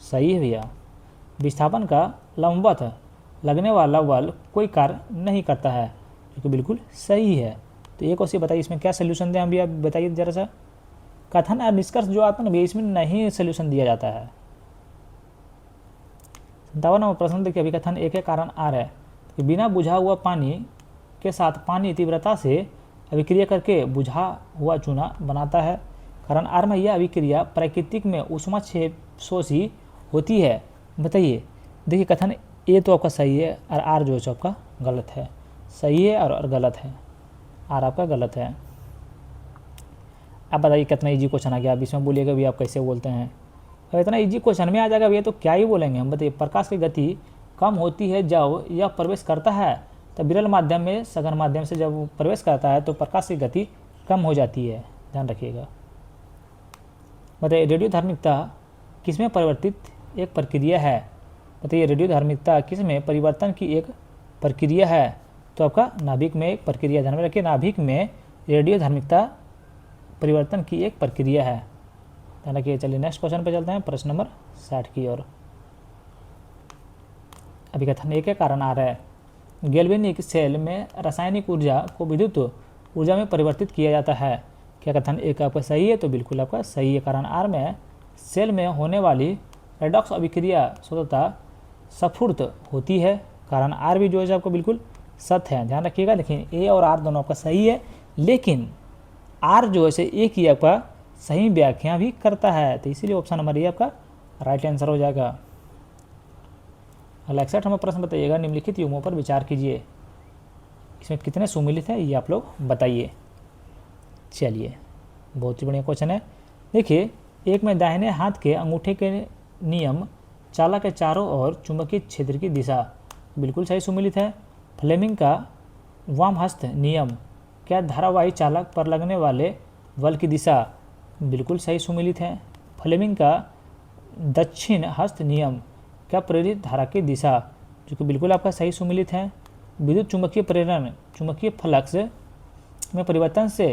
सही है भैया। विस्थापन का लंबवत लगने वाला बल कोई कार्य नहीं करता है, जो कि बिल्कुल सही है। तो एक और से बताइए, इसमें क्या सोल्यूशन दें हम भैया, बताइए जरा सा। कथन और निष्कर्ष जो आता है ना भैया, इसमें नहीं सोल्यूशन दिया जाता है। 57 नंबर प्रश्न देखिए, अभी कथन 1 के कारण आर है कि बिना बुझा हुआ पानी के साथ पानी तीव्रता से अभिक्रिया करके बुझा हुआ चूना बनाता है। कारण आर में यह अभिक्रिया प्राकृतिक में ऊष्मा शोषी होती है। बताइए, देखिए कथन ए तो आपका सही है और आर जो है आपका गलत है। सही है और गलत है, आर आपका गलत है। आप बताइए कितना इजी क्वेश्चन आ गया, अब इसमें बोलिएगा भी आप कैसे बोलते हैं। अब इतना इजी क्वेश्चन में आ जाएगा भैया तो क्या ही बोलेंगे हम। बताइए, प्रकाश की गति कम होती है जब यह प्रवेश करता है, तो विरल माध्यम में सघन माध्यम से जब प्रवेश करता है तो प्रकाश की गति कम हो जाती है। ध्यान रखिएगा। बताइए, रेडियोधार्मिकता किसमें परिवर्तित एक प्रक्रिया है? बताइए, रेडियोधार्मिकता किसमें परिवर्तन की एक प्रक्रिया है? तो आपका नाभिक में एक प्रक्रिया। ध्यान में रखिए, नाभिक में रेडियोधार्मिकता परिवर्तन की एक प्रक्रिया है। ध्यान रखिए। चलिए नेक्स्ट क्वेश्चन पे चलते हैं, प्रश्न नंबर 60 की ओर। अभी कथन 1 के कारण आ रहा है, गैल्वेनिक सेल में रासायनिक ऊर्जा को विद्युत ऊर्जा में परिवर्तित किया जाता है। क्या कथन 1 आपका सही है? तो बिल्कुल आपका सही है। कारण आर में सेल में होने वाली रेडॉक्स अभिक्रिया स्वतः स्फूर्त होती है। कारण आर भी जो है आपको बिल्कुल सत्य है। ध्यान रखिएगा, लेकिन ए और आर दोनों आपका सही है, लेकिन आर जो है ए की आपका सही व्याख्या भी करता है, तो इसीलिए ऑप्शन नंबर ए आपका राइट आंसर हो जाएगा। अगला 61 नंबर प्रश्न बताइएगा, निम्नलिखित युग्मों पर विचार कीजिए। इसमें कितने सुमिलित है ये आप लोग बताइए। चलिए, बहुत ही बढ़िया क्वेश्चन है। देखिए, 1 में दाहिने हाथ के अंगूठे के नियम चाला के चारों ओर चुंबकीय क्षेत्र की दिशा बिल्कुल सही सुमिलित है। फ्लेमिंग का वाम हस्त नियम क्या धारावाही चालक पर लगने वाले बल की दिशा बिल्कुल सही सुमिलित है। फ्लेमिंग का दक्षिण हस्त नियम क्या प्रेरित धारा की दिशा, जो कि बिल्कुल आपका सही सुमिलित है। विद्युत चुंबकीय प्रेरण चुंबकीय फ्लक्स में परिवर्तन से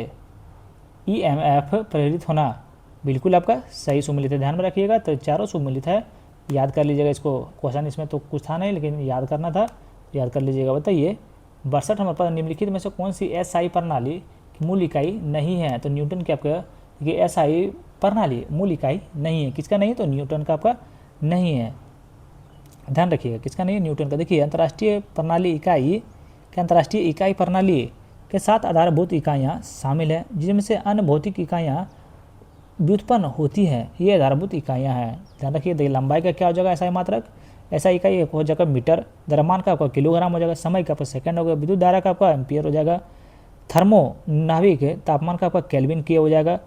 EMF प्रेरित होना बिल्कुल आपका सही सुमिलित है। ध्यान में रखिएगा, तो चारों सुमिलित है, याद कर लीजिएगा इसको। क्वेश्चन इसमें तो कुछ था नहीं, लेकिन याद करना था, याद कर लीजिएगा। बताइए, 62 नंबर पर निम्नलिखित में से कौन सी SI प्रणाली की मूल इकाई नहीं है? तो न्यूटन के आपका ये SI प्रणाली मूल इकाई नहीं है। किसका नहीं है? तो न्यूटन का आपका नहीं है। ध्यान रखिएगा, किसका नहीं है? न्यूटन का। देखिए, अंतर्राष्ट्रीय प्रणाली इकाई के अंतर्राष्ट्रीय इकाई प्रणाली के 7 आधारभूत इकाइयाँ शामिल हैं, जिनमें से अन्य भौतिक इकाइयाँ व्युत्पन्न होती हैं। ये आधारभूत इकाइयाँ हैं। ध्यान रखिए। देखिए, लंबाई का क्या हो जाएगा? SI मात्रक। SI इकाई हो जाएगा मीटर। द्रव्यमान का आपका किलोग्राम हो जाएगा। समय का आपका सेकंड हो गया। विद्युत धारा का आपका एम्पियर हो जाएगा। थर्मो नाभिक तापमान का आपका केल्विन किया हो जाएगा।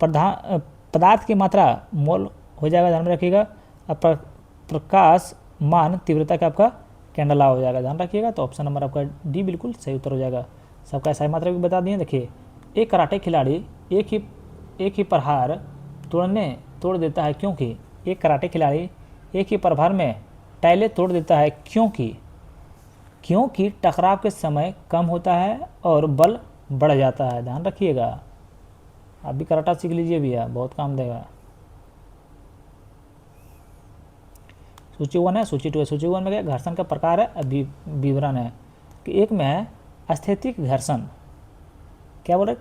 पदार्थ की मात्रा मोल हो जाएगा। ध्यान में रखिएगा। प्रकाश मान तीव्रता का आपका कैंडला हो जाएगा, ध्यान रखिएगा। तो ऑप्शन नंबर आपका डी बिल्कुल सही उत्तर हो जाएगा। सबका सही मात्रा भी बता दिए। देखिए, एक कराटे खिलाड़ी एक ही प्रहार तोड़ देता है क्योंकि एक कराटे खिलाड़ी एक ही प्रहार में टाइलें तोड़ देता है क्योंकि टकराव के समय कम होता है और बल बढ़ जाता है। ध्यान रखिएगा, आप भी कराटा सीख लीजिए भैया, बहुत काम देगा। सूची 1 है, सूची 2 है। सूची 1 में क्या घर्षण का प्रकार है, अभी विवरण है कि एक में है स्थैतिक घर्षण। क्या बोल रहे,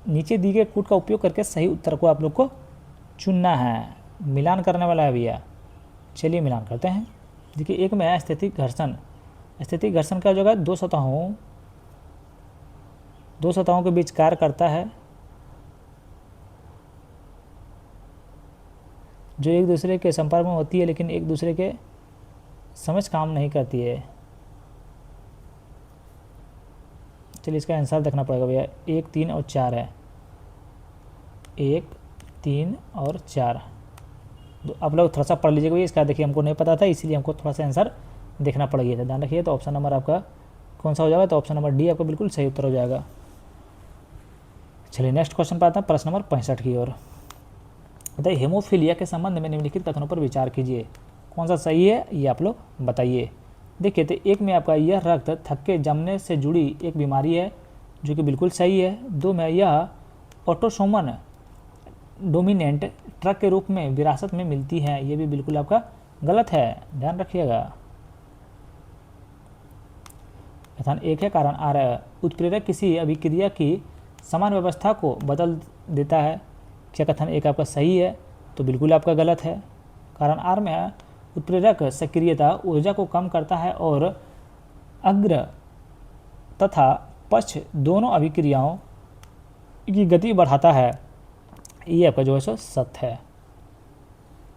नीचे दी गई कूट का उपयोग करके सही उत्तर को आप लोग को चुनना है। मिलान करने वाला है भैया, चलिए मिलान करते हैं। देखिए, एक में है स्थैतिक घर्षण। स्थैतिक घर्षण क्या हो जाएगा, दो सतहों के बीच कार्य करता है जो एक दूसरे के संपर्क में होती है लेकिन एक दूसरे के समझ काम नहीं करती है। चलिए इसका आंसर देखना पड़ेगा भैया। 1, 3 और 4 है। 1, 3 और 4। आप लोग थोड़ा सा पढ़ लीजिएगा भैया इसका। देखिए, हमको नहीं पता था इसलिए हमको थोड़ा सा आंसर देखना पड़ गया था, ध्यान रखिए। तो ऑप्शन नंबर आपका कौन सा हो जाएगा, तो ऑप्शन नंबर डी आपका बिल्कुल सही उत्तर हो जाएगा। चलिए नेक्स्ट क्वेश्चन पर आता है, प्रश्न नंबर 65 की ओर। बताइए, हेमोफीलिया के संबंध में निम्नलिखित कथनों पर विचार कीजिए। कौन सा सही है ये आप लोग बताइए। देखिए, तो एक में आपका यह रक्त थक्के जमने से जुड़ी एक बीमारी है जो कि बिल्कुल सही है। 2 में यह ऑटोसोमल डोमिनेंट ट्रक के रूप में विरासत में मिलती है, ये भी बिल्कुल आपका गलत है, ध्यान रखिएगा। कथन 1 है, कारण आ रहा है उत्प्रेरक किसी अभिक्रिया की समान व्यवस्था को बदल देता है। क्या कथन 1 आपका सही है, तो बिल्कुल आपका गलत है। कारण आर में उत्प्रेरक सक्रियता ऊर्जा को कम करता है और अग्र तथा पक्ष दोनों अभिक्रियाओं की गति बढ़ाता है, ये आपका जो है सो सत्य है।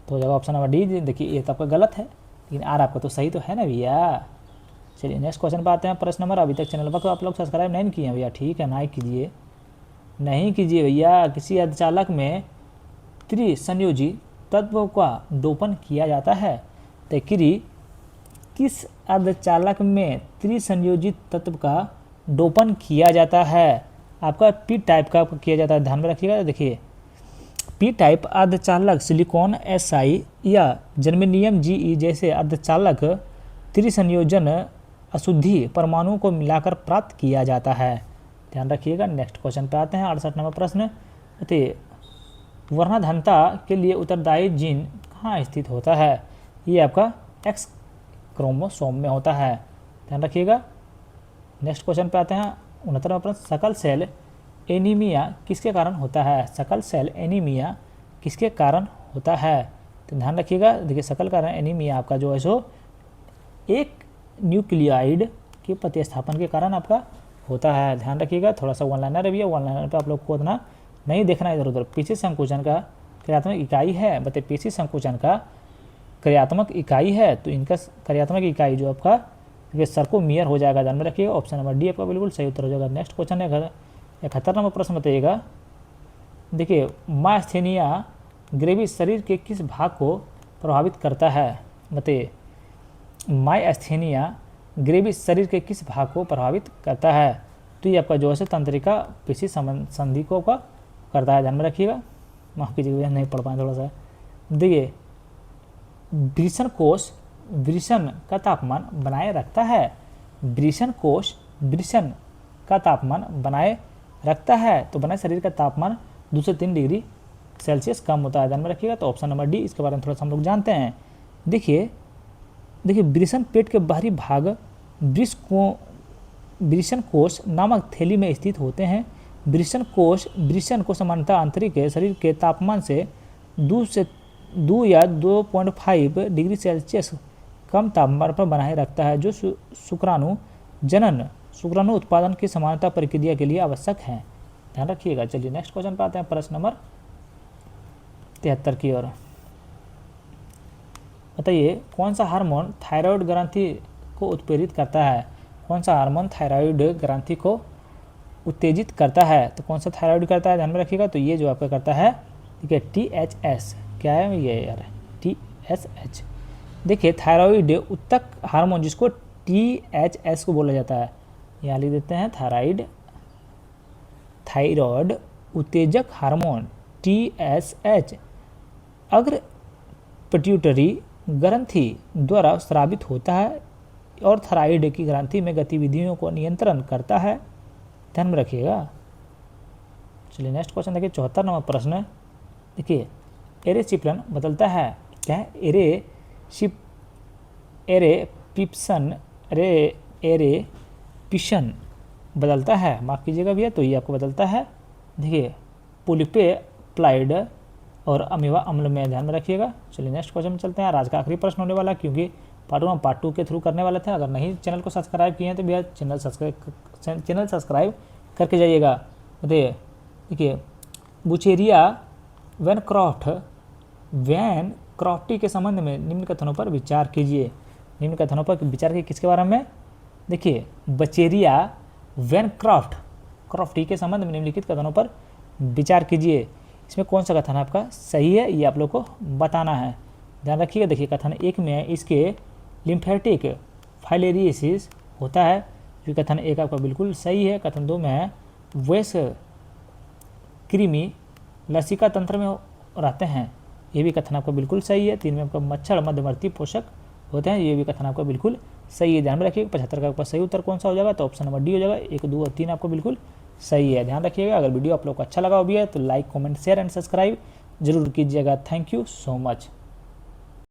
तो जब ऑप्शन नंबर डी, देखिए ये तो आपका गलत है लेकिन आर आपका तो सही तो है ना भैया। चलिए नेक्स्ट क्वेश्चन पर आते हैं। प्रश्न नंबर, अभी तक चैनल पर आप लोग सब्सक्राइब नहीं किए हैं भैया, ठीक है ना, नहीं कीजिए भैया। किसी अर्धचालक में त्रिसंयोजी तत्व का डोपन किया जाता है, तो किस अर्धचालक में त्रिसंयोजित तत्व का डोपन किया जाता है, आपका पी टाइप का किया जाता है, ध्यान में रखिएगा। देखिए, पी टाइप अर्धचालक सिलिकॉन SI या जर्मेनियम GE जैसे अर्धचालक त्रिसंयोजन अशुद्धि परमाणुओं को मिलाकर प्राप्त किया जाता है, ध्यान रखिएगा। नेक्स्ट क्वेश्चन पे आते हैं, 68 नंबर प्रश्न। वर्णाधनता के लिए उत्तरदायी जीन कहाँ स्थित होता है, ये आपका X क्रोमोसोम में होता है, ध्यान रखिएगा। नेक्स्ट क्वेश्चन पे आते हैं, 69 नंबर प्रश्न। सकल सेल एनीमिया किसके कारण होता है, सकल सेल एनीमिया किसके कारण होता है, तो ध्यान रखिएगा। देखिए, सकल कारण एनीमिया आपका जो है सो एक न्यूक्लियाइड के प्रतिस्थापन के कारण आपका होता है, ध्यान रखिएगा। थोड़ा सा वन लाइनर है भैया, वन लाइनर पे आप लोग को उतना नहीं देखना इधर उधर। पेशी संकुचन का क्रियात्मक इकाई है, बताइए पेशी संकुचन का क्रियात्मक इकाई है, तो इनका क्रियात्मक इकाई जो आपका देखिए सर्कोमियर हो जाएगा, ध्यान में रखिएगा। ऑप्शन नंबर डी आपका बिल्कुल सही उत्तर हो जाएगा। नेक्स्ट क्वेश्चन है 71 नंबर प्रश्न बताइएगा। देखिए, मास्थेनिया ग्रेविस शरीर के किस भाग को प्रभावित करता है, बताइए माइस्थेनिया ग्रेविस शरीर के किस भाग को प्रभावित करता है, तो ये आपका जो है तंत्रिका पेशी संधि को का करता है, ध्यान में रखिएगा। माफ कीजिएगा नहीं पढ़ पाए थोड़ा सा। देखिए, वृषण कोश वृषण का तापमान बनाए रखता है, वृषण कोश वृषण का तापमान बनाए रखता है, तो बनाए शरीर का तापमान 2 से 3 डिग्री सेल्सियस कम होता है, ध्यान में रखिएगा। तो ऑप्शन नंबर डी, इसके बारे में थोड़ा सा हम लोग जानते हैं। देखिए वृषण पेट के बाहरी भाग वृषण कोश नामक थैली में स्थित होते हैं। वृषण को सामान्यतः आंतरिक शरीर के तापमान से 2 या 2.5 डिग्री सेल्सियस कम तापमान पर बनाए रखता है, जो शुक्राणु उत्पादन की समानता प्रक्रिया के लिए आवश्यक है, ध्यान रखिएगा। चलिए नेक्स्ट क्वेश्चन पे आते हैं, प्रश्न नंबर 73 की ओर। बताइए, कौन सा हार्मोन थायराइड ग्रंथि को उत्प्रेरित करता है, कौन सा हार्मोन थायराइड ग्रंथि को उत्तेजित करता है, तो कौन सा थायराइड करता है, ध्यान में रखिएगा। तो ये जो आपका करता है, ठीक है, THS, क्या है ये यार, TSH। देखिए, थायराइड उत्तक हार्मोन जिसको THS को बोला जाता है। यहाँ लिख देते हैं थायराइड उत्तेजक हार्मोन TSH अग्र पिट्यूटरी ग्रंथि द्वारा स्रावित होता है और थायराइड की ग्रंथि में गतिविधियों को नियंत्रण करता है, ध्यान में रखिएगा। चलिए नेक्स्ट क्वेश्चन देखिए, 74 नंबर प्रश्न है। देखिए एरेसिप्लन बदलता है क्या है, एरेपिशन बदलता है, माफ़ कीजिएगा भैया, तो ये आपको बदलता है। देखिए पोलिपेप्लाइड और अमीबा अम्ल में, ध्यान में रखिएगा। चलिए नेक्स्ट क्वेश्चन में चलते हैं। आज का आखिरी प्रश्न होने वाला, क्योंकि पार्ट 2 के थ्रू करने वाले थे। अगर नहीं चैनल को सब्सक्राइब किए हैं तो भैया चैनल सब्सक्राइब करके जाइएगा। देखिए बुचेरिया वैनक्रॉफ्टी के संबंध में निम्न कथनों पर विचार कीजिए। निम्न कथनों पर विचार कीजिए किसके बारे में? देखिए बचेरिया वैनक्रॉफ्टी के संबंध में निम्नलिखित कथनों पर विचार कीजिए। इसमें कौन सा कथन आपका सही है ये आप लोग को बताना है, ध्यान रखिएगा। देखिए कथन 1 में इसके लिम्फेटिक फाइलेरियोसिस होता है, जो कथन 1 आपका बिल्कुल सही है। कथन 2 में है वेस कृमि लसिका तंत्र में रहते हैं, ये भी कथन आपका बिल्कुल सही है। 3 में आपका मच्छर मध्यवर्ती पोषक होते हैं, ये भी कथन आपका बिल्कुल सही है, ध्यान में रखिएगा। 75 का आपका सही उत्तर कौन सा हो जाएगा? तो ऑप्शन नंबर डी हो जाएगा। 1, 2 और 3 आपको बिल्कुल सही है, ध्यान रखिएगा। अगर वीडियो आप लोग को अच्छा लगा हो भी है तो like, comment, share and subscribe जरूर कीजिएगा। Thank you so much.